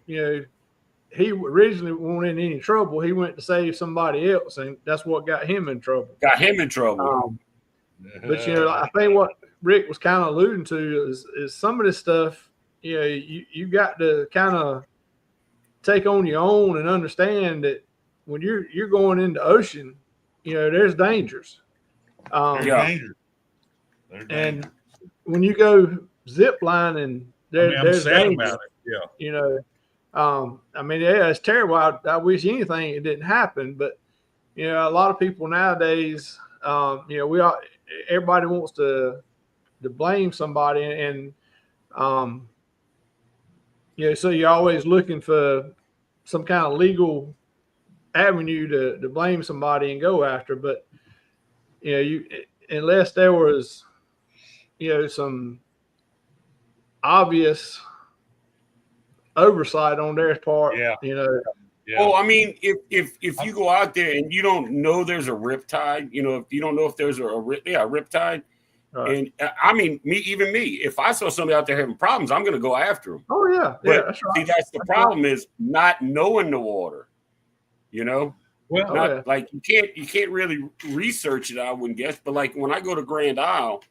he originally wasn't in any trouble. He went to save somebody else, and that's what got him in trouble. But I think what Rick was kind of alluding to is some of this stuff. You got to kind of take on your own and understand that when you're going into the ocean, there's dangers. And when you go zip lining, there's sad danger. about it. Yeah. I mean, it's terrible. I wish anything it didn't happen, but a lot of people nowadays, everybody wants to blame somebody, and so you're always looking for some kind of legal avenue to blame somebody and go after. But unless there was some obvious oversight on their part. Yeah. Well, I mean, if you go out there and you don't know there's a riptide, if you don't know if there's a riptide, and I mean, me, if I saw somebody out there having problems, I'm going to go after them. Oh yeah, but that's right. See, that's the problem is not knowing the water. Well, like you can't really research it. I wouldn't guess, but like when I go to Grand Isle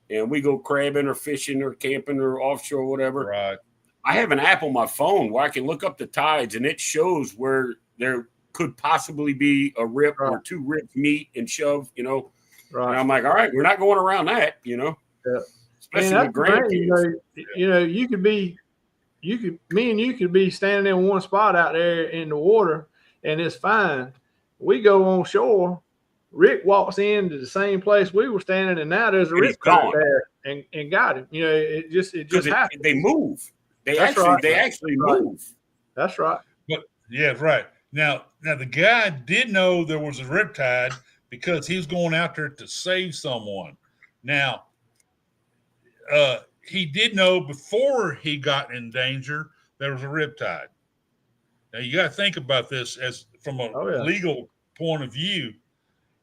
and we go crabbing or fishing or camping or offshore, or whatever. Right. I have an app on my phone where I can look up the tides, and it shows where there could possibly be a rip or 2 rips meet and shove, Right. And I'm like, all right, we're not going around that, Yeah. Especially with grandkids. Me and you could be standing in one spot out there in the water, and it's fine. We go on shore. Rick walks into the same place we were standing, and now there's a rip there, and got him. It just happens. They move. They actually move. That's right. But yeah, right. Now the guy did know there was a riptide because he was going out there to save someone. Now, he did know before he got in danger there was a riptide. Now you got to think about this as from a legal point of view.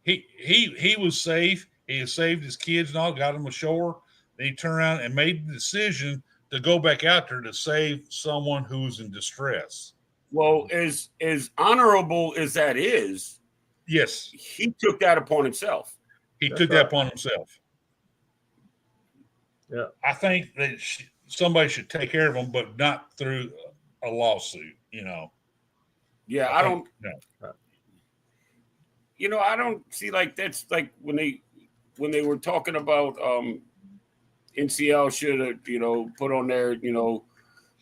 He was safe. He had saved his kids and all, got them ashore. Then he turned around and made the decision to go back out there to save someone who was in distress. Well, as honorable as that is, yes, he took that upon himself. He took that upon himself. Yeah, I think that somebody should take care of him, but not through a lawsuit. Yeah, I don't see like that's like when they were talking about NCL should have, put on there,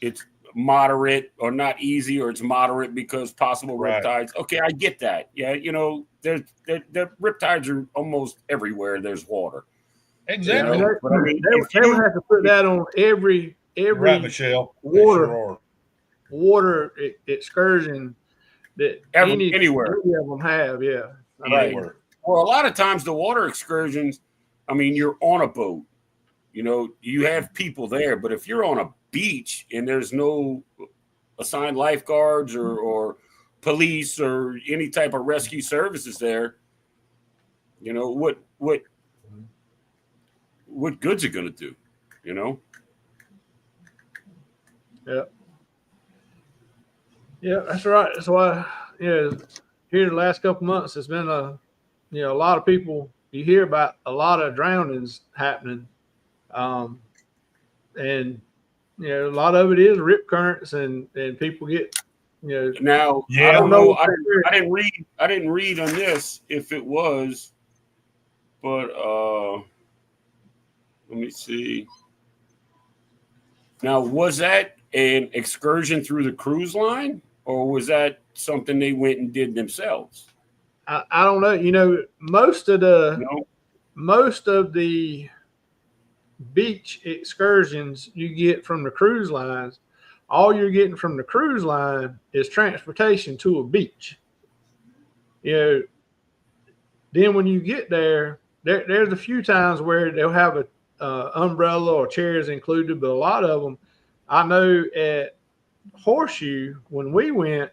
it's moderate or not easy, or it's moderate because possible Right. riptides. Okay, I get that. Yeah, the riptides are almost everywhere. There's water. Exactly. You know, but I mean, they would have to put that on every Right, Michelle. water- They sure are. water excursion that anywhere. any of them have. Yeah. I mean, Right. Anywhere. Well, a lot of times the water excursions, I mean, you're on a boat. You have people there, but if you're on a beach and there's no assigned lifeguards or police or any type of rescue services there, what good's it going to do? Yeah, that's right. That's why, here the last couple months, it's been a lot of people. You hear about a lot of drownings happening, and a lot of it is rip currents, and people get, Now, Yeah. I don't know. I didn't read on this if it was, but let me see. Now, was that an excursion through the cruise line, or was that something they went and did themselves? I don't know. Most of the beach excursions you get from the cruise lines, all you're getting from the cruise line is transportation to a beach. Then when you get there's a few times where they'll have a umbrella or chairs included, but a lot of them, I know at Horseshoe, when we went,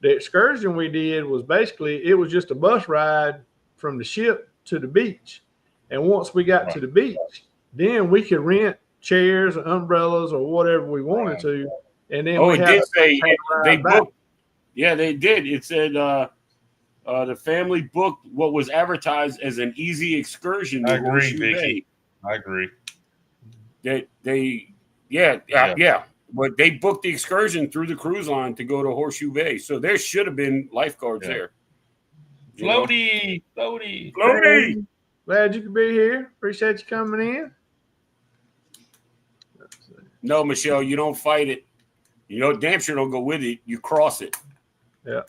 the excursion we did was basically, it was just a bus ride from the ship to the beach. And once we got to the beach, then we could rent chairs or umbrellas or whatever we wanted to. And then it did say they back. booked. Yeah, they did. It said the family booked what was advertised as an easy excursion to I agree, Horseshoe Vicky. Bay. I agree. Yeah. But they booked the excursion through the cruise line to go to Horseshoe Bay. So there should have been lifeguards there. Floaty. Glad you could be here. Appreciate you coming in. No, Michelle, you don't fight it. Damn sure don't go with it. You cross it. Yeah.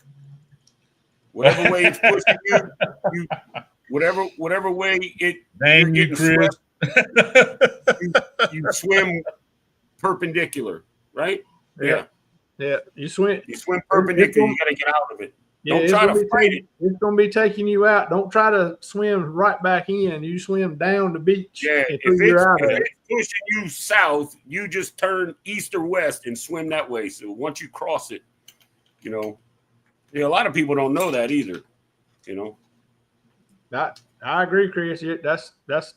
Whatever way it's pushing you whatever way it Dang you're you, getting Chris. swept, you swim perpendicular, right? Yeah. You swim perpendicular. You got to get out of it. Don't try to fight it. It's going to be taking you out. Don't try to swim right back in. You swim down the beach. Yeah, if it's pushing you south, you just turn east or west and swim that way. So once you cross it, a lot of people don't know that either. I agree, Chris. That's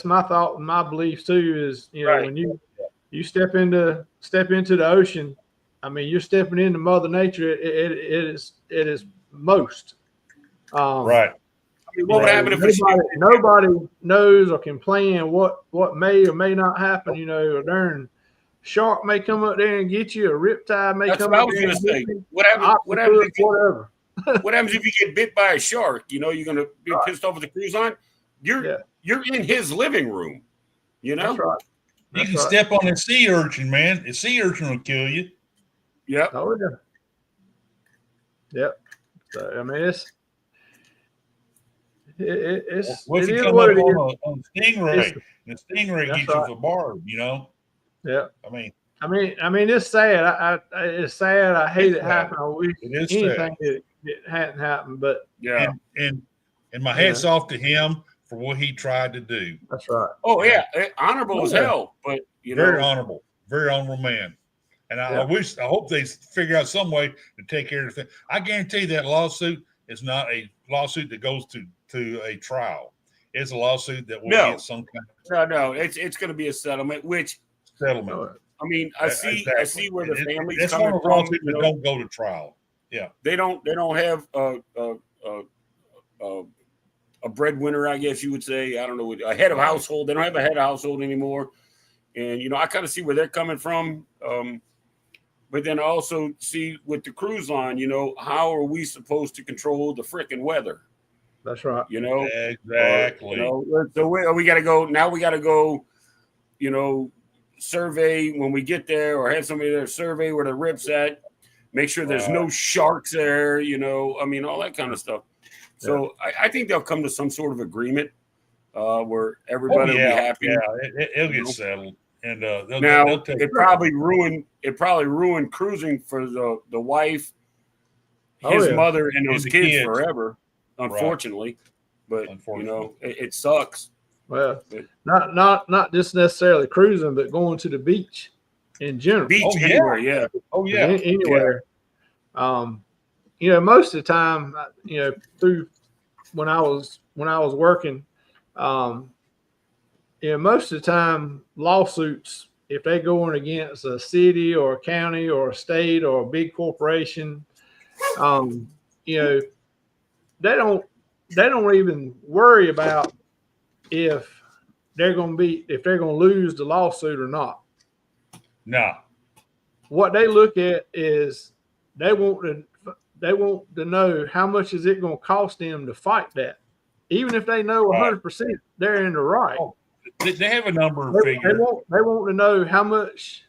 my thought and my beliefs too. Is Right. when you step into the ocean, I mean, you're stepping into Mother Nature. It is most. Right. What would happen if nobody knows or can plan what may or may not happen? A darn shark may come up there and get you. A riptide may come up there. That's what I was going to say. What happens if you get bit by a shark? You're going to be pissed off at the cruise line. You're in his living room. That's right. You can step on a sea urchin, man. A sea urchin will kill you. Yep. Oh yeah. Yep. So I mean, it's What if it you is come what up it is. on a stingray, and the stingray That's gets you right. for barb, Yeah. I mean, I mean, it's sad. It's sad. I hate it happening. I wish it is anything sad. that hadn't happened, but Yeah. And my hat's off to him for what he tried to do. that's right. Oh yeah, honorable as Yeah. hell. But Very honorable man. And I hope they figure out some way to take care of the thing. I guarantee that lawsuit is not a lawsuit that goes to a trial. It's a lawsuit that will get some kind No, it's going to be a settlement. Which of settlement. I mean, I see where the family's That's coming one of the from. lawsuits that don't go to trial. Yeah, They don't have a breadwinner, I guess you would say. I don't know, a head of household. They don't have a head of household anymore. And I kind of see where they're coming from. But then I also see with the cruise line, how are we supposed to control the frickin' weather? That's right. exactly. So we got to go now. We got to go, survey when we get there, or have somebody there survey where the rip's at. Make sure there's no sharks there. I mean, all that kind of stuff. So I think they'll come to some sort of agreement where everybody will be happy. Yeah, it'll get settled. And they'll take it probably ruined cruising for the wife, his mother, and those kids forever. Unfortunately, but it sucks. Well, not just necessarily cruising, but going to the beach in general. Anywhere, yeah. Oh yeah, anywhere. Most of the time, through when I was working, most of the time lawsuits, if they're going against a city or a county or a state or a big corporation, they don't even worry about if they're going to lose the lawsuit or not. No. What they look at is they want to know how much is it going to cost them to fight that, even if they know 100% they're in the right. Oh, they have a number figure. They want to know how much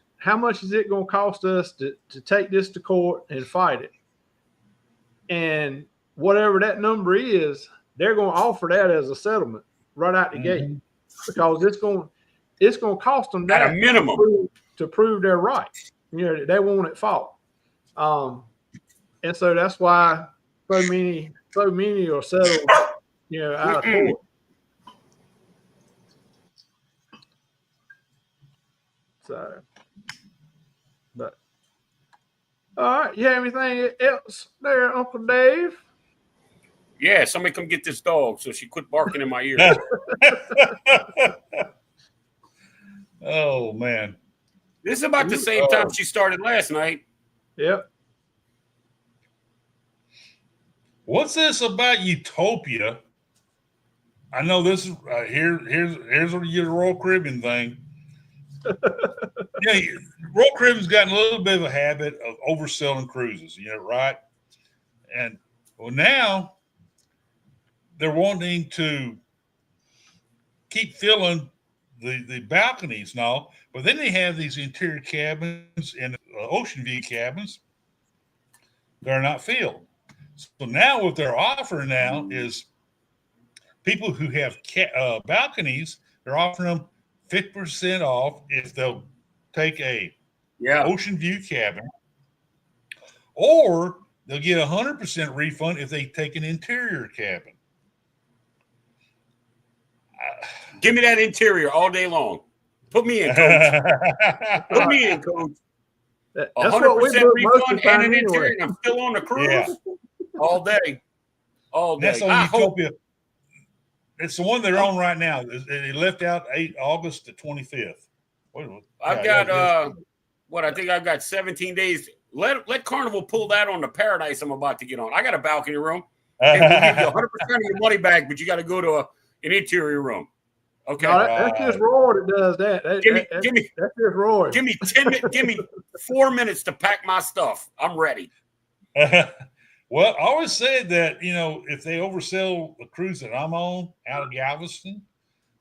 is it going to cost us to take this to court and fight it, and whatever that number is, they're going to offer that as a settlement right out the gate, because it's going to cost them that at a minimum to prove they're right. They won't at fault. And so that's why so many are settled, out of court. So, but all right, you have anything else there, Uncle Dave? Yeah, somebody come get this dog so she quit barking in my ear. Oh man, this is about the same time she started last night. Yep. What's this about Utopia? I know this is here's your Royal Caribbean thing. Royal Caribbean's gotten a little bit of a habit of overselling cruises, right? And now they're wanting to keep filling the balconies and all, but then they have these interior cabins and ocean view cabins that are not filled. So now what they're offering now is people who have balconies, they're offering them 50% off if they'll take a ocean view cabin, or they'll get 100% refund if they take an interior cabin. Give me that interior all day long. Put me in, coach. Put me in, coach. 100% refund and an interior. I'm still on the cruise all day. All day. That's on Utopia. It's the one they're on right now. They left out August the 25th. I've got I think I've got 17 days. Let Carnival pull that on the Paradise I'm about to get on. I got a balcony room. And we'll give you 100% of your money back, but you got to go to an interior room. Okay. No, that's just Roy that does that. That's just Roy. Give me 10 minutes. Give me 4 minutes to pack my stuff. I'm ready. Well, I always said that, if they oversell the cruise that I'm on out of Galveston,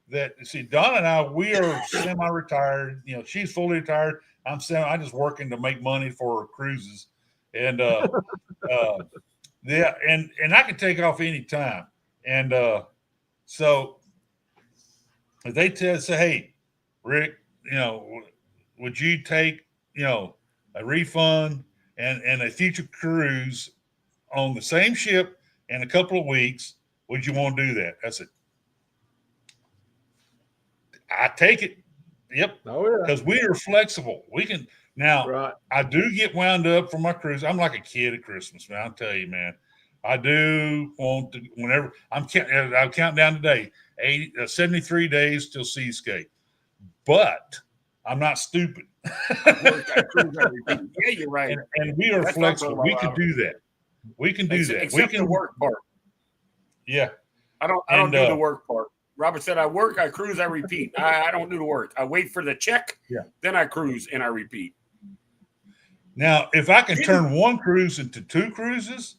that, see, Donna and I, we are semi-retired. She's fully retired. I'm just working to make money for cruises. And, and I can take off any time. And so if they say, hey, Rick, would you take, a refund and a future cruise on the same ship in a couple of weeks, would you want to do that? I said, I take it. Yep. Oh, yeah. Because we are flexible. We can now. Right. I do get wound up for my cruise. I'm like a kid at Christmas, man. I'll tell you, man. I do want to. Whenever I'm counting down today, 73 days till Seascape. But I'm not stupid. Yeah, you're right. And we are flexible. We can do that. We can do that. Except the work part. Yeah. I don't do the work part. Robert said, I work, I cruise, I repeat. I don't do the work. I wait for the check, then I cruise and I repeat. Now, if I can turn one cruise into two cruises,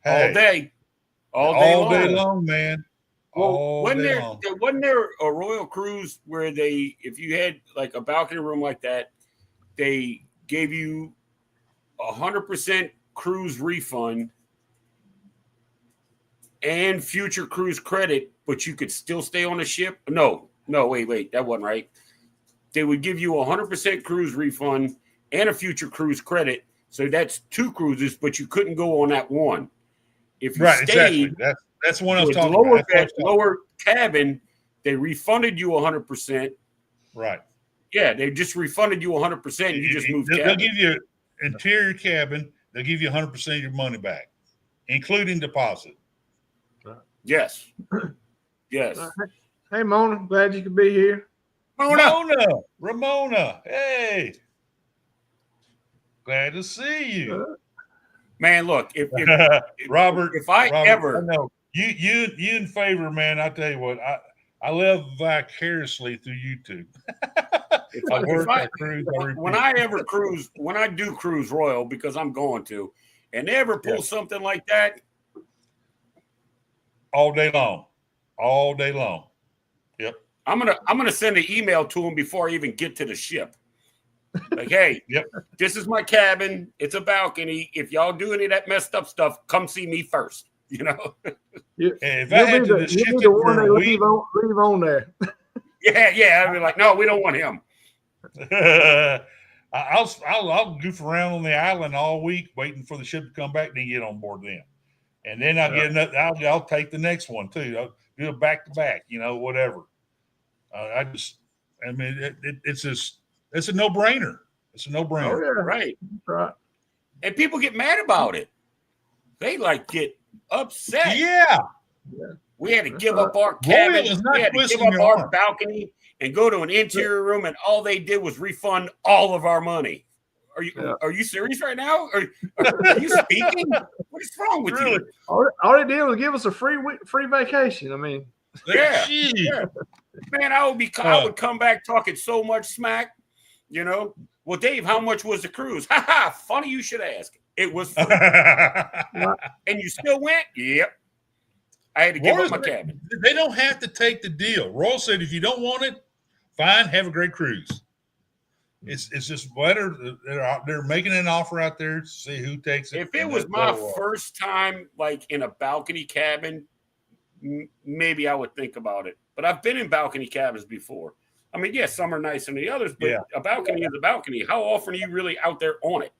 all day long, man. all Wasn't day there, long. wasn't there a Royal Cruise where if you had like a balcony room like that, they gave you 100% cruise refund and future cruise credit, but you could still stay on the ship? No, wait, that wasn't right. They would give you 100% cruise refund and a future cruise credit. So that's 2 cruises, but you couldn't go on that one. If you Right, stayed exactly. That's what I was with talking about. That's what I was lower cabin, they refunded you 100%. right. Yeah, they just refunded you 100%. And you just moved They'll cabin. give you interior cabin. They'll give you 100% of your money back, including deposit. Yes. Yes. Hey, Mona, glad you could be here. Ramona, hey, glad to see you. Man, look, if Robert, I know you in favor, man. I tell you what, I live vicariously through you two. When I do cruise Royal, because I'm going to, and they ever pull something like that, all day long. Yep. I'm gonna send an email to them before I even get to the ship. Like, hey, this is my cabin. It's a balcony. If y'all do any of that messed up stuff, come see me first. You know. If I had to ship it for a week, leave on there. Yeah. I'd be like, no, we don't want him. I'll goof around on the island all week, waiting for the ship to come back and get on board them. And then I'll get another. I'll take the next one too. I'll do it back to back. Whatever. It's a no brainer. It's a no brainer. Oh, yeah. Right. Right. And people get mad about it. They get upset. Yeah. We had to give up our cabin. We had to give up our balcony and go to an interior room, and all they did was refund all of our money. Are you serious right now? Are you speaking? What is wrong with you? All they did was give us a free vacation. I mean, yeah. Man, I would come back talking so much smack. Well, Dave, how much was the cruise? Funny you should ask. It was free. And you still went? Yep. I had to give up my cabin. They don't have to take the deal. Royal said, if you don't want it, fine, have a great cruise. It's just better. They're making an offer out there to see who takes it. If it was my first time, like in a balcony cabin, maybe I would think about it. But I've been in balcony cabins before. I mean, yes, some are nicer than the others, but a balcony is a balcony. How often are you really out there on it?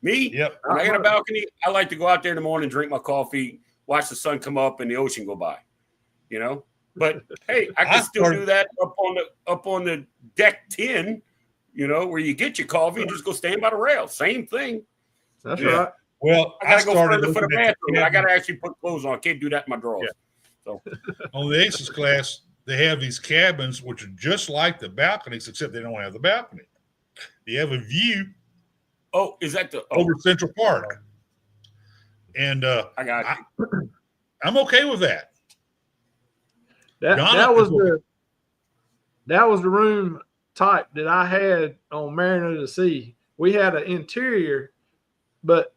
Me, when I got a balcony, I like to go out there in the morning, drink my coffee, watch the sun come up and the ocean go by. But hey, I can still do that up on the deck 10, where you get your coffee and just go stand by the rail. Same thing. That's right. Well, I gotta go further for the bathroom. I gotta actually put clothes on. I can't do that in my drawers. So on the Aces class, they have these cabins which are just like the balconies, except they don't have the balcony. They have a view. Oh, is that over Central Park? And I got you. I'm okay with that. That was the room type that I had on Mariner of the Sea. We had an interior, but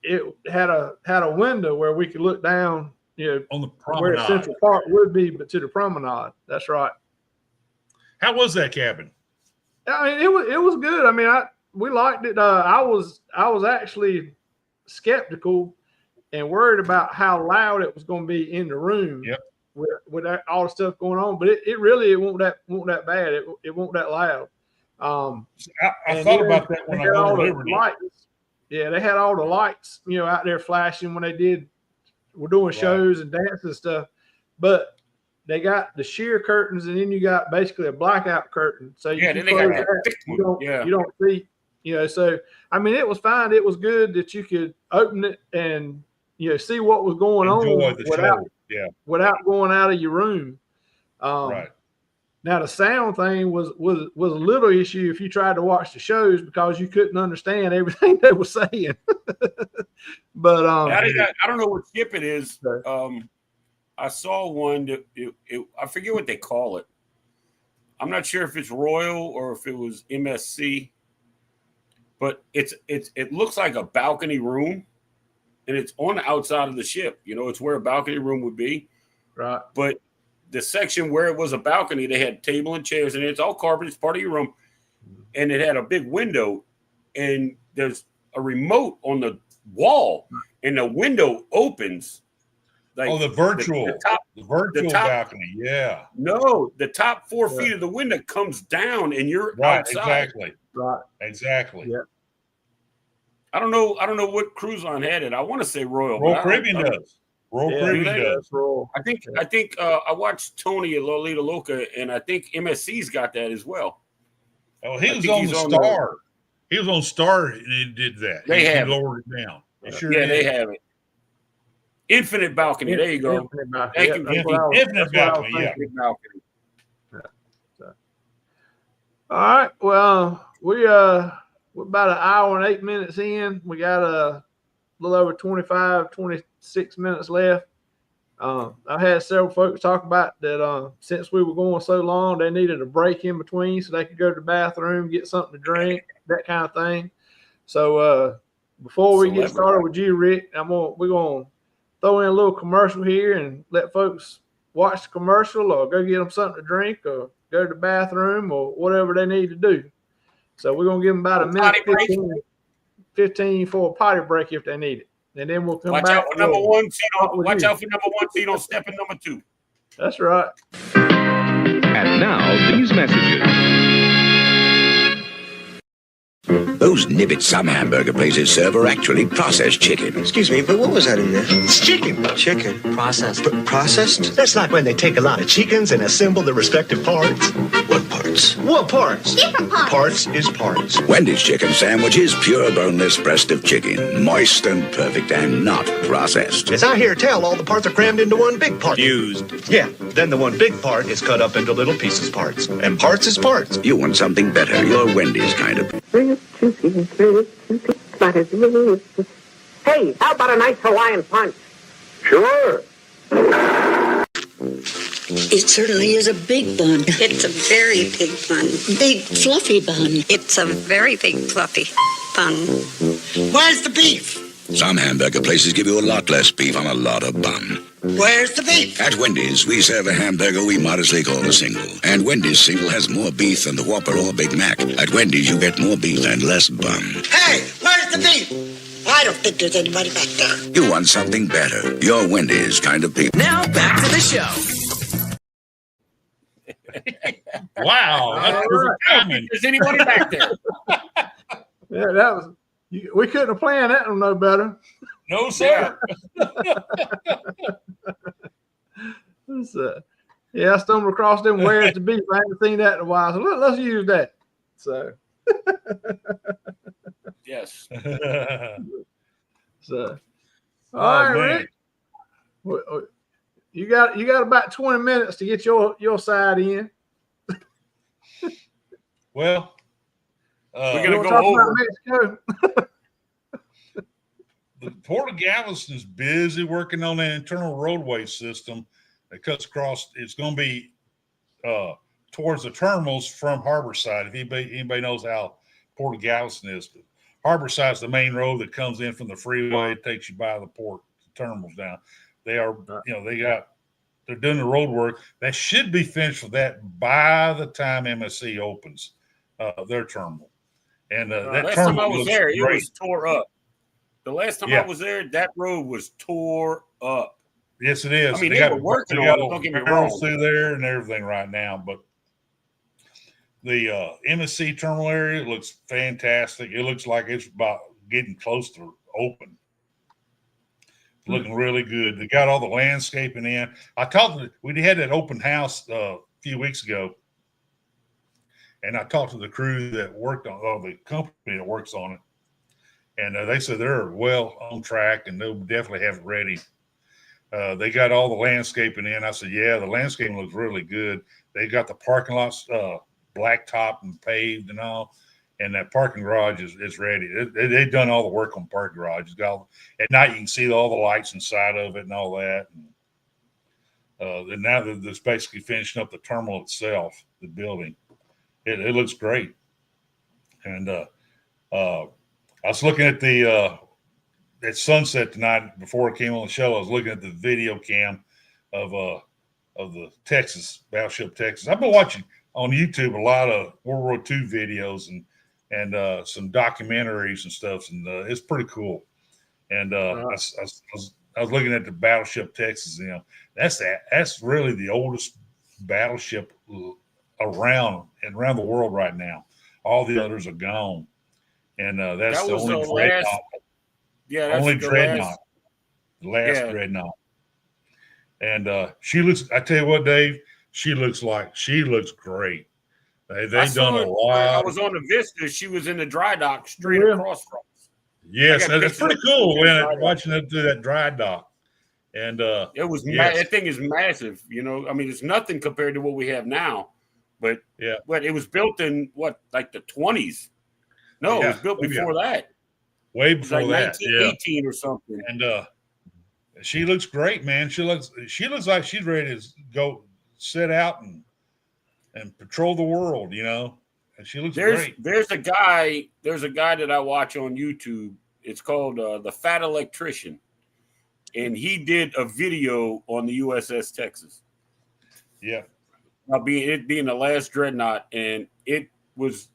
it had a window where we could look down, on the promenade, where Central Park would be, but to the promenade. That's right. How was that cabin? I mean, it was good. I mean, we liked it. I was actually skeptical and worried about how loud it was going to be in the room. Yep. With all the stuff going on, but it really won't that bad. It won't that loud. I thought about that when I went to Liberty. Lights. Yeah, they had all the lights, out there flashing when we're doing shows and dances and stuff. But they got the sheer curtains, and then you got basically a blackout curtain. So you don't see. So I mean, it was fine. It was good that you could open it and see what was going on without going out of your room. Right. Now the sound thing was a little issue if you tried to watch the shows because you couldn't understand everything they were saying. But I don't know what ship it is. I saw one that I forget what they call it. I'm not sure if it's Royal or if it was MSC, but it looks like a balcony room, and it's on the outside of the ship. It's where a balcony room would be. Right. But the section where it was a balcony, they had table and chairs, and it's all carpet. It's part of your room, and it had a big window, and there's a remote on the wall, and the window opens. Like the virtual, the virtual balcony. Yeah. No, the top 4 feet of the window comes down, and you're right. outside. Exactly. Right. Exactly. Yeah. I don't know what cruise line had it. I want to say Royal. Caribbean does. Royal Caribbean does. Royal. I think I watched Tony at Lolita Loca, and I think MSC's got that as well. Oh, he was on the Star. He was on Star, and he did that. They have lowered it down. They have it. Infinite balcony. There you go. Infinite balcony. Infinite balcony. Yeah. Balcony. All right. Well, we're about an hour and 8 minutes in. We got a little over 26 minutes left. I had several folks talk about that since we were going so long, they needed a break in between so they could go to the bathroom, get something to drink, that kind of thing. So before we get started with you, Rick, we're going to throw in a little commercial here and let folks watch the commercial or go get them something to drink or go to the bathroom or whatever they need to do. So we're going to give them about a minute, 15 for a potty break if they need it. And then we'll come back. Out for number one. Watch out for number one so you don't step in number 2. That's right. And now, these messages. Those Nibbit Some hamburger places serve are actually processed chicken. Excuse me, but what was that in there? It's chicken. Chicken. Processed. Processed? That's like when they take a lot of chickens and assemble the respective parts. What parts? What parts? Different parts. Parts is parts. Wendy's chicken sandwich is pure boneless breast of chicken, moist and perfect and not processed. As I hear tell, all the parts are crammed into one big part. Fused. Yeah, then the one big part is cut up into little pieces parts. And parts is parts. You want something better, you're Wendy's kind of. Hey, how about a nice Hawaiian punch? Sure. It certainly is a big bun. It's a very big bun. Big fluffy bun. It's a very big fluffy bun. Where's the beef? Some hamburger places give you a lot less beef on a lot of bun. Where's the beef? At Wendy's, we serve a hamburger we modestly call a single. And Wendy's single has more beef than the Whopper or Big Mac. At Wendy's, you get more beef and less bun. Hey, where's the beef? I don't think there's anybody back there. You want something better. You're Wendy's kind of people. Now, back to the show. Wow. That's perfect timing. Is anybody back there? Yeah, that was. We couldn't have planned that one no better. No, sir. I stumbled across them. Where's the beef? I haven't seen that in a while. So let's use that. So. Yes. So. All right, Rick. You got about 20 minutes to get your side in. Well, we're gonna go over about Mexico. The Port of Galveston's busy working on the internal roadway system that cuts across. It's going to be towards the terminals from Harborside. If anybody knows how Port of Galveston is, Harborside is the main road that comes in from the freeway. It takes you by the port, the terminals down. They are, they're doing the road work. That should be finished for that by the time MSC opens their terminal. And that last terminal time I was there, it was tore up. The last time Yeah. I was there, that road was tore up. Yes, it is. I mean, they were working on it, don't get me wrong. Through there and everything right now, but the MSC terminal area looks fantastic. It looks like it's about getting close to open. Looking really good. They got all the landscaping in. We had that open house a few weeks ago, and I talked to the crew that worked on, or the company that works on it, and they said they're well on track and they'll definitely have it ready. They got all the landscaping in. I said, yeah, the landscaping looks really good. They got the parking lots blacktop and paved and all, and that parking garage is ready. They've done all the work on the parking garage. At night you can see all the lights inside of it and all that. And now they're basically finishing up the terminal itself, the building. It looks great. And I was looking at at sunset tonight before it came on the show. I was looking at the video cam of the Texas battleship Texas. I've been watching on YouTube a lot of World War II videos and some documentaries and stuff, and it's pretty cool. And I was looking at the battleship Texas. That's really the oldest battleship around the world right now. All the others are gone, and that's That the was only the dreadnought. last. Yeah, that's Only the dreadnought. The last Yeah. dreadnought. And she looks. I tell you what, Dave. She looks great. They I saw done a it when lot. I was on the Vista. She was in the dry dock straight Yeah. across from us. Yes, I got that's pictures pretty of cool. it in the dry When dock. watching it through that dry dock, and It was yes. that thing is massive. I mean, it's nothing compared to what we have now, but Yeah. But it was built in like the 20s. No, it was Yeah. built Oh, yeah. before that. way It was before like that, yeah. 1918 or something. And she looks great, man. She looks like she's ready to go set out and patrol the world, And she looks great. There's a guy that I watch on YouTube. It's called The Fat Electrician, and he did a video on the USS Texas. Yeah. It being the last dreadnought, and it was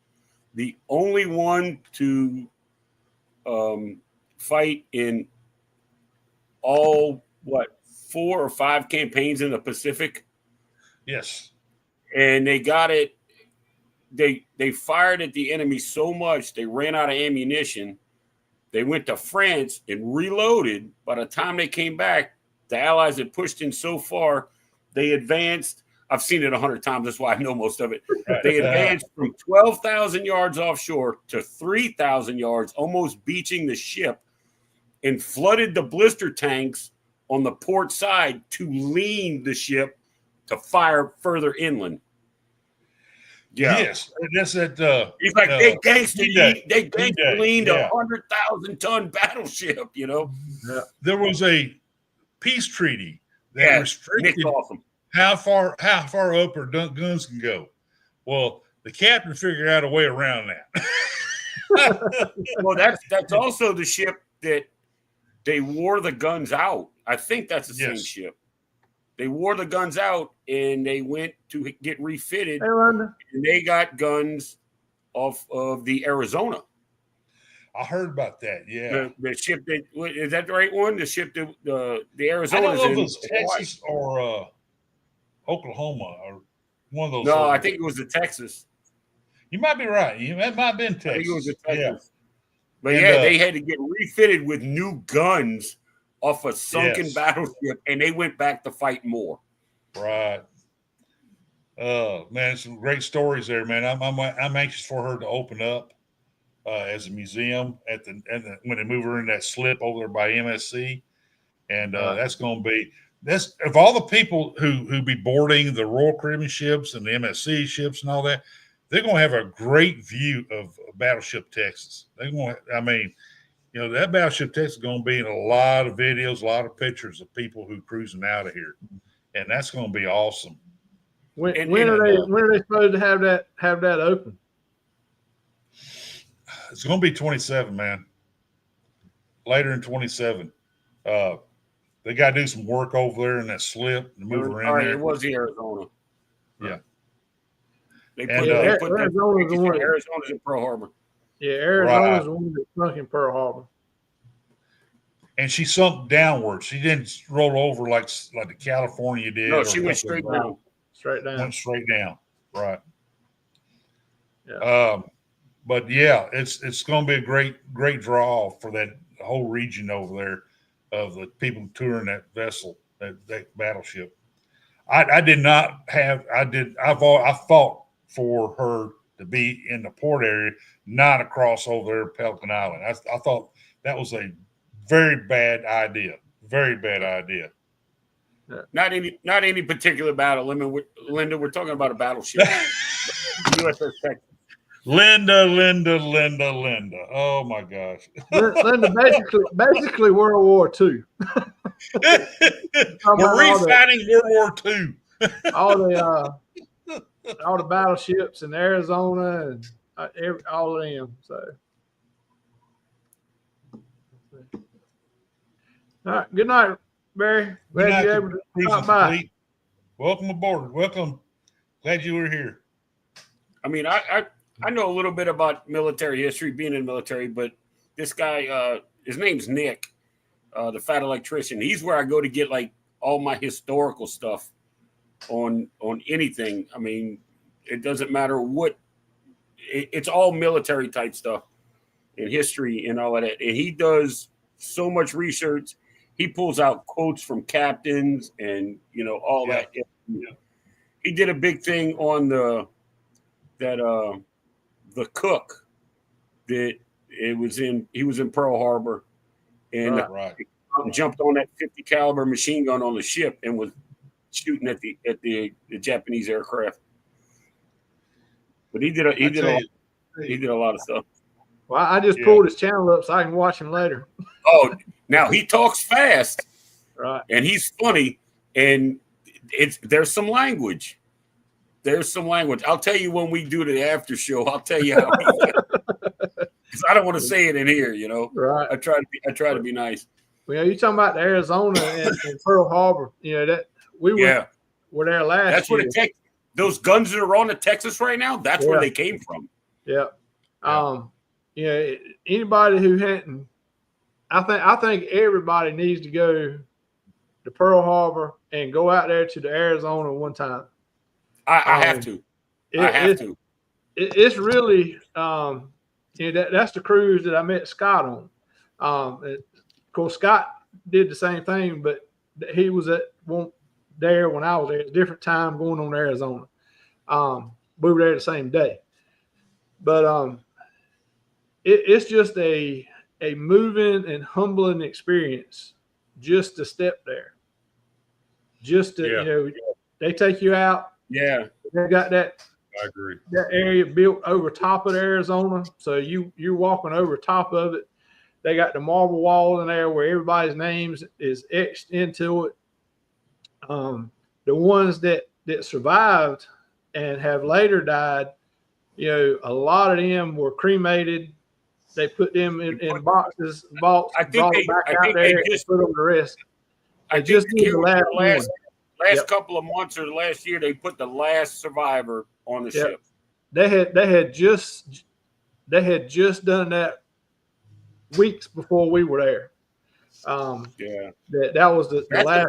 the only one to fight in all 4 or 5 campaigns in the Pacific. Yes. And they got it. They fired at the enemy so much they ran out of ammunition. They went to France and reloaded. By the time they came back, the Allies had pushed in so far, they advanced. I've seen it 100 times. That's why I know most of it. They advanced from 12,000 yards offshore to 3,000 yards, almost beaching the ship, and flooded the blister tanks on the port side to lean the ship to fire further inland. Yeah. Yes. That's that. He's like, they gangster D-Day. leaned Yeah. a 100,000-ton battleship, Yeah. There was a peace treaty that restricted Nick Awesome. how far up our guns can go. Well, the captain figured out a way around that. Well, that's also the ship that they wore the guns out. I think that's the same ship. They wore the guns out and they went to get refitted, and they got guns off of the Arizona. I heard about that. Yeah. The ship that is that the right one? The ship that the Arizona. I don't know if it was Texas or Oklahoma or one of those. No, I think it was the Texas. You might be right. It might have been Texas. I think it was the Texas. Yeah. But they had to get refitted with new guns off a sunken battleship, and they went back to fight more. Right. Man, some great stories there, man. I'm anxious for her to open up as a museum when they move her in that slip over there by MSC, and that's going to be of all the people who be boarding the Royal Caribbean ships and the MSC ships and all that. They're going to have a great view of Battleship Texas. They're going to, that Battleship Texas is going to be in a lot of videos, a lot of pictures of people who cruising out of here, and that's going to be awesome. When are they supposed to have that open? It's going to be 27, man. Later in 27. They got to do some work over there in that slip and move her in there. It was the Arizona. Yeah. They put Arizona's in Pearl Harbor. Yeah, Arizona's the one that sunk in Pearl Harbor. And she sunk downward. She didn't roll over like the California did. No, she went straight down. Straight down. Went straight down. Right. Yeah. But yeah, it's going to be a great draw for that whole region over there of the people touring that vessel, that battleship. I fought for her to be in the port area, not across over there at Pelican Island. I thought that was a very bad idea. Very bad idea. Yeah. Not any particular battle. Linda, we're talking about a battleship. USS Texas. Linda. Oh my gosh. Linda, basically World War II. We're refighting World War II. all the battleships in Arizona and all of them. So, all right. Good night, Barry. Glad you're able to stop by. Welcome aboard. Welcome. Glad you were here. I mean, I know a little bit about military history, being in the military, but this guy, his name's Nick, the fat electrician. He's where I go to get like all my historical stuff on anything. I mean, it doesn't matter what. It's all military type stuff and history and all of that. And he does so much research. He pulls out quotes from captains and all that. He did a big thing on the Cook that he was in Pearl Harbor and jumped on that 50 caliber machine gun on the ship and was shooting at the Japanese aircraft. But he did a lot of stuff. Well, I just pulled his channel up so I can watch him later. Oh, now he talks fast, right? And he's funny, and there's some language. There's some language. I'll tell you when we do the after show. I'll tell you how. Because I don't want to say it in here, Right. I try to be nice. Well, you're talking about the Arizona and Pearl Harbor. That we were there last. That's year. where those guns that are on the Texas right now. That's where they came from. Yeah. Anybody who hadn't, I think everybody needs to go to Pearl Harbor and go out there to the Arizona one time. I have to. I have to. It's really that's the cruise that I met Scott on. Of course, Scott did the same thing, but he was there when I was there. At a different time going on to Arizona. We were there the same day, but it's just a moving and humbling experience just to step there. Just to they take you out. Yeah, they got that. I agree. That area built over top of Arizona, so you're walking over top of it. They got the marble wall in there where everybody's names is etched into it. The ones that survived and have later died, a lot of them were cremated. They put them in boxes, vaults, I think they just put them to rest. I just did the last couple of months or last year they put the last survivor on the ship. They had just done that weeks before we were there. That was the last.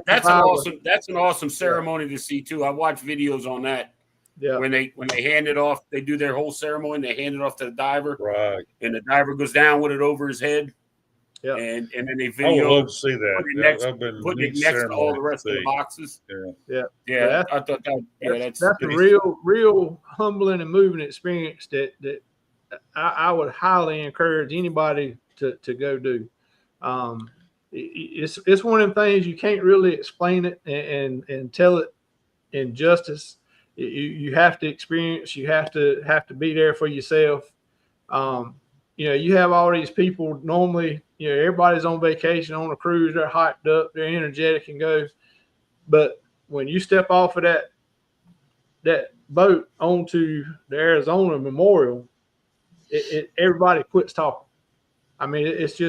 That's an awesome ceremony to see too. I watched videos on that. Yeah. When they hand it off, they do their whole ceremony. They hand it off to the diver. Right. And the diver goes down with it over his head. Yeah. And then they video. I would love to see that. Putting it next to all the rest of the boxes. Yeah. I thought that's a real humbling and moving experience that I would highly encourage anybody to go do. It's one of them things you can't really explain it and tell it in justice. You have to experience. You have to be there for yourself. You have all these people. Normally, everybody's on vacation on a cruise. They're hyped up. They're energetic and go. But when you step off of that boat onto the Arizona Memorial, everybody quits talking. I mean, it's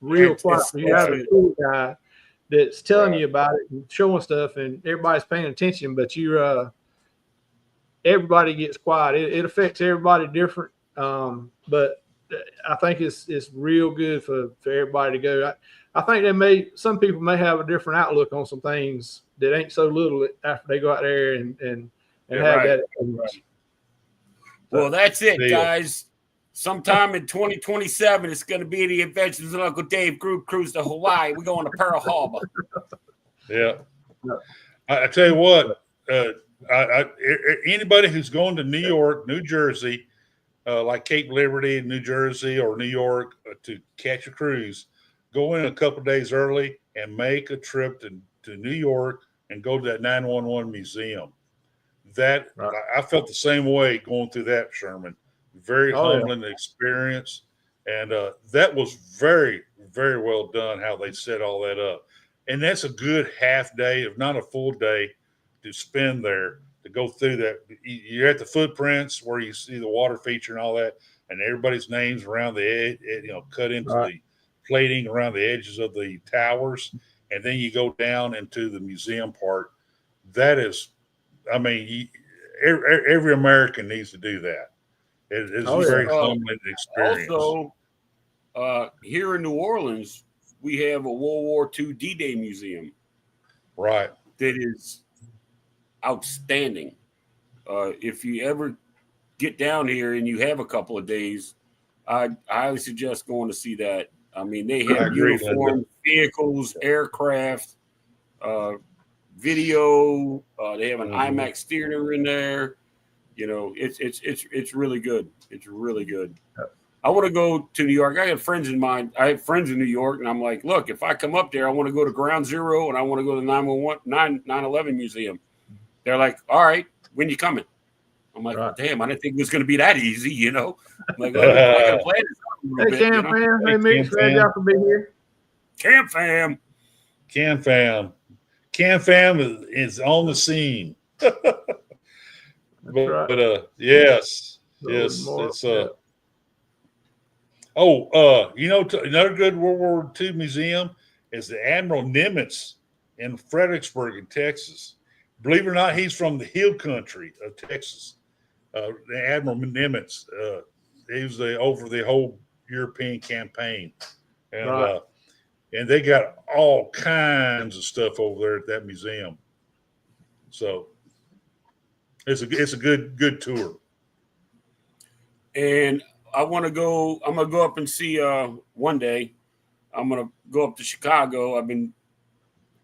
real quiet. You have a cool guy that's telling you about it and showing stuff, and everybody's paying attention. But everybody gets quiet. It affects everybody different. But I think it's real good for everybody to go. I think some people may have a different outlook on some things that ain't so little after they go out there and have that. Right. Well, that's it, guys. Sometime in 2027, it's going to be the Adventures of Uncle Dave group cruise to Hawaii. We're going to Pearl Harbor. Yeah. I tell you what, anybody who's going to New York, New Jersey, like Cape Liberty, New Jersey, or New York to catch a cruise, go in a couple of days early and make a trip to New York and go to that 911 museum. I felt the same way going through that, Sherman. Very humbling experience. And that was very, very well done how they set all that up. And that's a good half day, if not a full day, to spend there, to go through that. You're at the footprints where you see the water feature and all that, and everybody's names around the edge, cut into the plating around the edges of the towers. And then you go down into the museum part. that is, I mean, every American needs to do that. It's a very humbling experience. Also, here in New Orleans, we have a World War II D-Day museum. Right. That is outstanding. If you ever get down here and you have a couple of days, I highly suggest going to see that. I mean, they have uniforms, vehicles, aircraft, video. They have an IMAX theater in there. You know, it's really good. It's really good. I want to go to New York. I have friends in mind. I have friends in New York, and I'm like, look, if I come up there, I want to go to Ground Zero and I want to go to the 9/11 museum. They're like, all right, when you coming? I'm like, well, damn, I didn't think it was going to be that easy, you know. I'm like, I got to plan this out a little bit. Cam fam, hey Mitch, glad y'all can be here. Cam fam. Cam fam is on the scene. Right. Yes, it's another good World War II museum is the Admiral Nimitz in Fredericksburg in Texas. Believe it or not, he's from the hill country of Texas. The Admiral Nimitz, he was over the whole European campaign, and and they got all kinds of stuff over there at that museum. So it's a good tour. And I'm gonna go up and see one day. I'm gonna go up to Chicago. I've been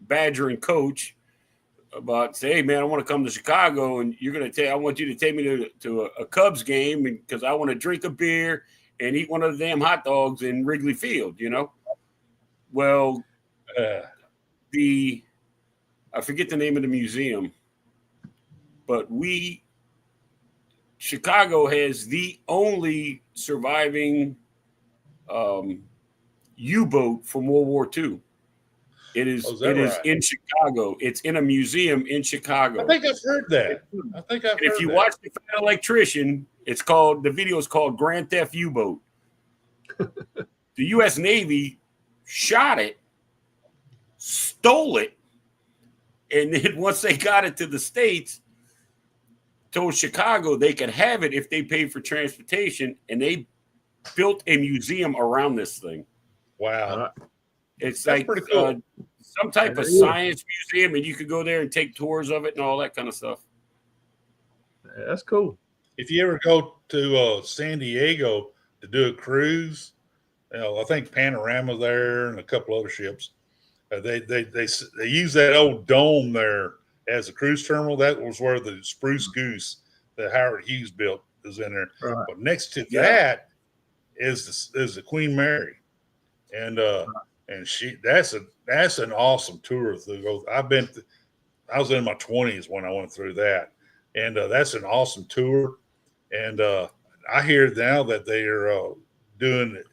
badgering Coach about say, hey man, I want to come to Chicago, and I want you to take me to a Cubs game because I want to drink a beer and eat one of the damn hot dogs in Wrigley Field, you know. Well, I forget the name of the museum, but Chicago has the only surviving U-boat from World War II. It is in Chicago. It's in a museum in Chicago. I think I've heard that. If you watch The Fat Electrician, the video is called Grand Theft U-Boat. The U.S. Navy shot it, stole it, and then once they got it to the States, told Chicago they could have it if they paid for transportation, and they built a museum around this thing. Wow. It's That's like pretty cool. Some type of science museum, and you could go there and take tours of it and all that kind of stuff. Yeah, that's cool. If you ever go to San Diego to do a cruise, I think Panorama there and a couple other ships, they use that old dome there as a cruise terminal. That was where the Spruce Goose that Howard Hughes built is in there. Right. But next to that is the Queen Mary, and that's an awesome tour. I was in my 20s when I went through that, and that's an awesome tour. And I hear now that they are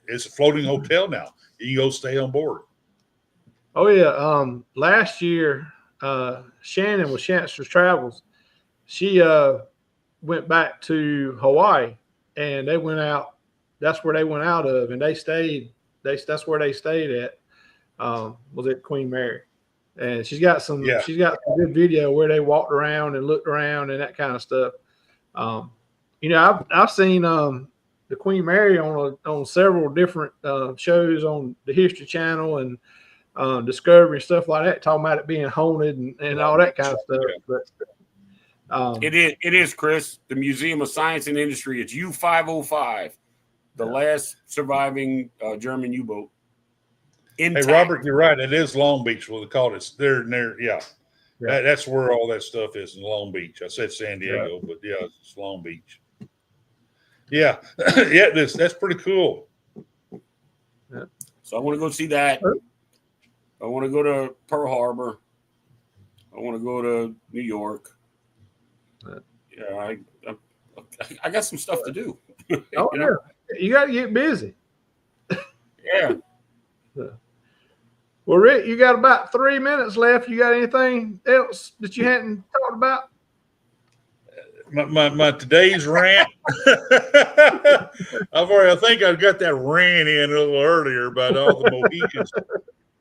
it's a floating hotel now. You can go stay on board. Oh yeah. Last year, Shannon with Chancellor's Travels, she went back to Hawaii, and they went out. That's where they went out of, and they stayed. That's where they stayed at. Was at Queen Mary, and she's got some good video where they walked around and looked around and that kind of stuff. I've seen the Queen Mary on several different shows on the History Channel and Discovery and stuff like that, talking about it being haunted and all that kind of stuff. But it is, Chris, the Museum of Science and Industry. It's U-505, the last surviving German U-boat. Intact. Hey, Robert, you're right. It is Long Beach. What they call it. They're near, that's where all that stuff is in Long Beach. I said San Diego, but it's Long Beach. Yeah, that's pretty cool. Yeah. So I want to go see that. I want to go to Pearl Harbor. I want to go to New York. Yeah, I got some stuff to do. You got to get busy. Yeah. Well, Rick, you got about 3 minutes left. You got anything else that you hadn't talked about? My today's rant. I think I got that rant in a little earlier about all the Mohicans.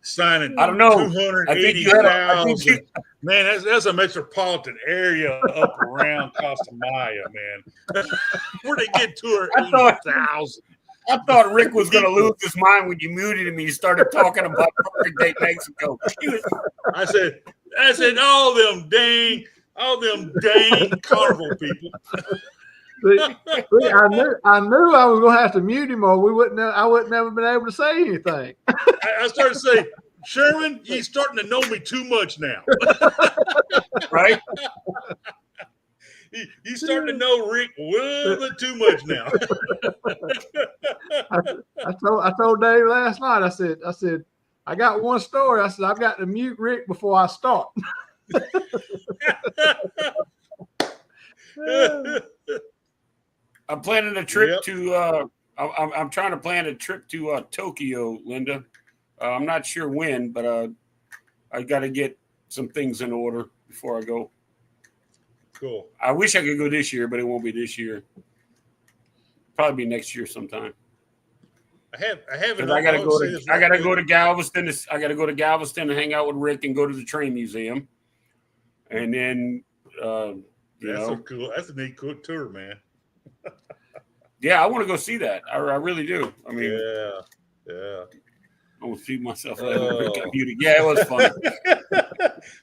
signing. I don't know. I think you had 280,000. Man, that's a metropolitan area up around Costa Maya, man. Where'd they get 280,000? I thought Rick was going to lose his mind when you muted him and you started talking about Perfect Day Mexico. I said, all them dang carnival people. I knew I was going to have to mute him, or I wouldn't never been able to say anything. I started to say, Sherman, he's starting to know me too much now. Right? He's starting to know Rick a little bit too much now. I told Dave last night. I said, I got one story. I said, I've got to mute Rick before I start. I'm planning a trip to. I'm trying to plan a trip to Tokyo, Linda. I'm not sure when, but I got to get some things in order before I go. Cool. I wish I could go this year, but it won't be this year. Probably be next year sometime. I haven't. I got to go to Galveston. I got to go to Galveston and hang out with Rick and go to the train museum, and then That's a neat cool tour, man. Yeah, I want to go see that. I really do. I mean, yeah. I will feed myself. Yeah, it was fun.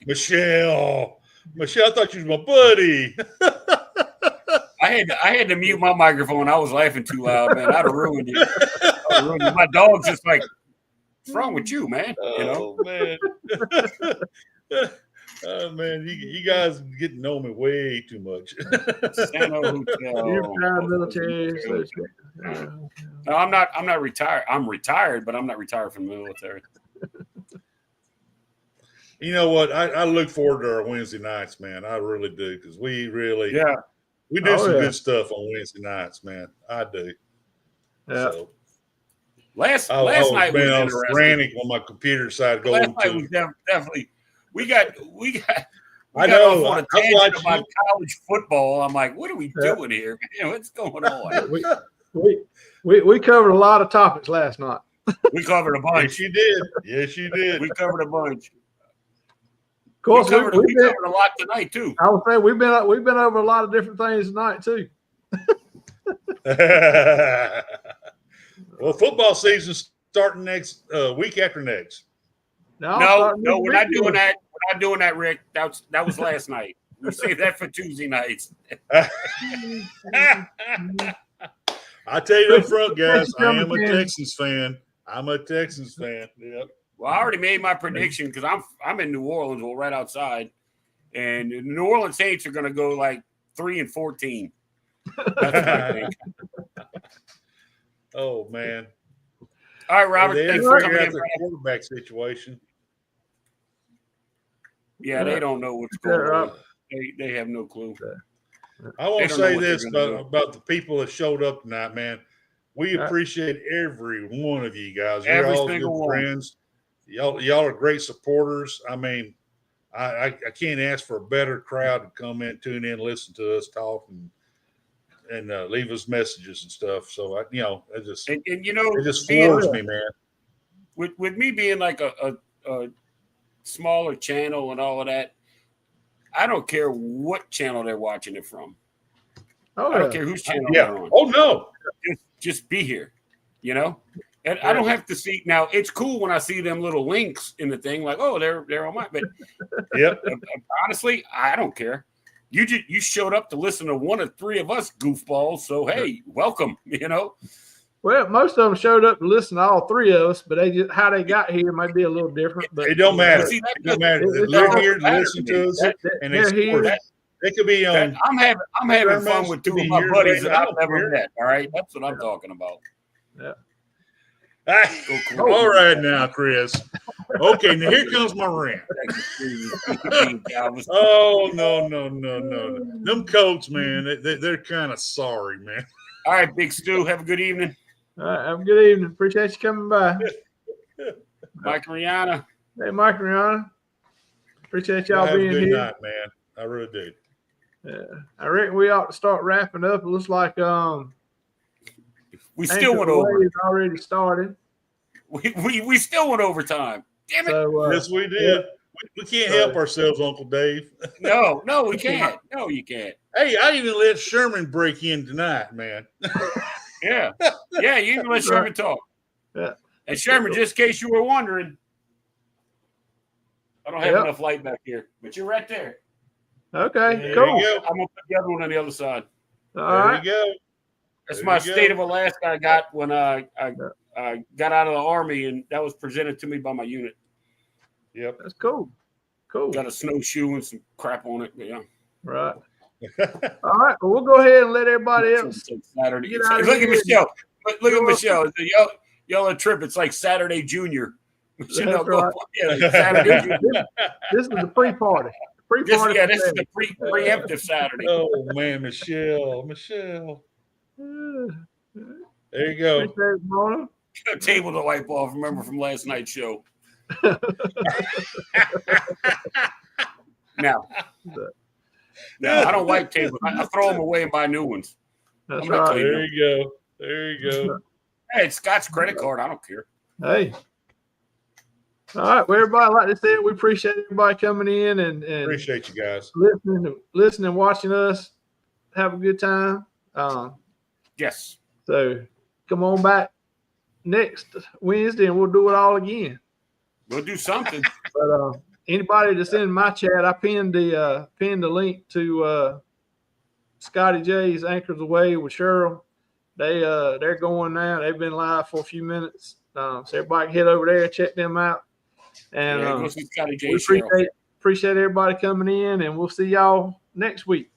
Michelle, I thought you was my buddy. I had to mute my microphone. I was laughing too loud, man. I'd have ruined it. My dog's just like, what's wrong with you, man? Man. Oh man, you guys get to know me way too much. No, I'm not retired. I'm retired, but I'm not retired from the military. You know what? I look forward to our Wednesday nights, man. I really do, because we do some good stuff on Wednesday nights, man. I do. Yeah. So, last night was I was frantic when my computer decided to go. Last night was definitely. We got I know. on a tangent about college football. I'm like, what are we doing here? Man, what's going on? We covered a lot of topics last night. We covered a bunch. Yes, you did. We covered a bunch. Of course, we covered a lot tonight too. I would say we've been over a lot of different things tonight too. Well, football season's starting next week after next. No, we're not doing that. We're not doing that, Rick. That was last night. We saved that for Tuesday nights. I tell you up front, guys, I am a Texans fan. Yep. Well, I already made my prediction because I'm in New Orleans, well, right outside, and the New Orleans Saints are going to go like 3-14. That's what I think. Oh man! All right, Robert. Thanks for coming in. The quarterback situation. Yeah, they don't know what's going on. They have no clue. I want to say this about the people that showed up tonight, man. We appreciate every one of you guys. You're all good friends. Y'all are great supporters. I mean, I can't ask for a better crowd to come in, tune in, listen to us talk, and leave us messages and stuff. So it just floors me, man. With me being like a smaller channel and all of that, I don't care what channel they're watching it from. I don't care whose channel they're on. Oh no, just be here, And I don't have to see now. It's cool when I see them little links in the thing, like, oh, they're on mine. But honestly, I don't care. You showed up to listen to one of three of us goofballs, so hey, welcome. Well, most of them showed up to listen to all three of us, but how they got here might be a little different. But it don't matter. It don't matter. They're here to listen to us, and they could be on. I'm having fun with two of my buddies that I've never met. All right, that's what I'm talking about. Yeah. All right now, Chris. Okay, now here comes my rant. Oh no. Them Colts, man, they're kind of sorry, man. All right, Big Stu, have a good evening. All right, have a good evening. Appreciate you coming by. Mike and Rihanna. Hey, Mike and Rihanna. Appreciate y'all being here. Good night, man. I really do. Yeah, I reckon we ought to start wrapping up. It looks like we still went over. It's already started. We still went overtime. Damn it. So, Yes, we did. We can't help ourselves, Uncle Dave. No, we can't. No, you can't. Hey, I even let Sherman break in tonight, man. Yeah. Yeah, you even let Sherman talk. Yeah. And Sherman, just in case you were wondering, I don't have Yep. enough light back here, but you're right there. Okay, There cool. you go. I'm going to put the other one on the other side. All There right. you go. That's There my you go. State of Alaska I got when I got out of the Army, and that was presented to me by my unit. Yep. That's cool. Cool. Got a snowshoe and some crap on it. But yeah. Right. All right. Well, we'll go ahead and let everybody else. It's like Saturday. Get out of Look at here. Michelle. Look at Go Michelle. The yellow trip. It's like Saturday Junior. That's right. Yeah, like Saturday Junior. This is the pre-party. Pre-party. This is the preemptive Saturday. Oh man, Michelle. There you go. Appreciate it, Mona. Table to wipe off. Remember from last night's show. No, I don't wipe tables. I throw them away and buy new ones. That's I'm not right. cleaning There you go. There you go. Hey, it's Scott's credit card. I don't care. Hey. All right. Well, everybody, like I said, we appreciate everybody coming in and Appreciate you guys. listening, watching us. Have a good time. Yes. So come on back next Wednesday and we'll do it all again. We'll do something. But anybody that's in my chat, I pinned the link to Scotty J's Anchors Away with Cheryl. They're going now. They've been live for a few minutes. So everybody can head over there, check them out. And Yeah, go see Scotty J. we Cheryl. appreciate everybody coming in, and we'll see y'all next week.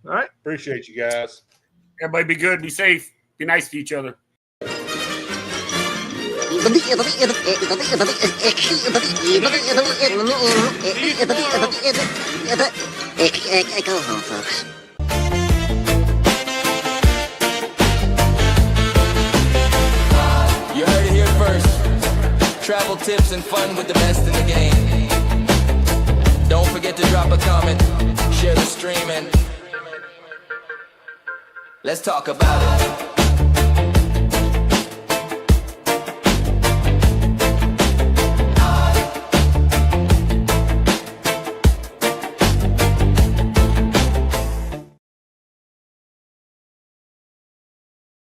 All right. Appreciate you guys. Everybody be good, be safe, be nice to each other. Go home, folks. You heard it here first. Travel tips and fun with the best in the game. Don't forget to drop a comment, share the stream, and let's talk about it.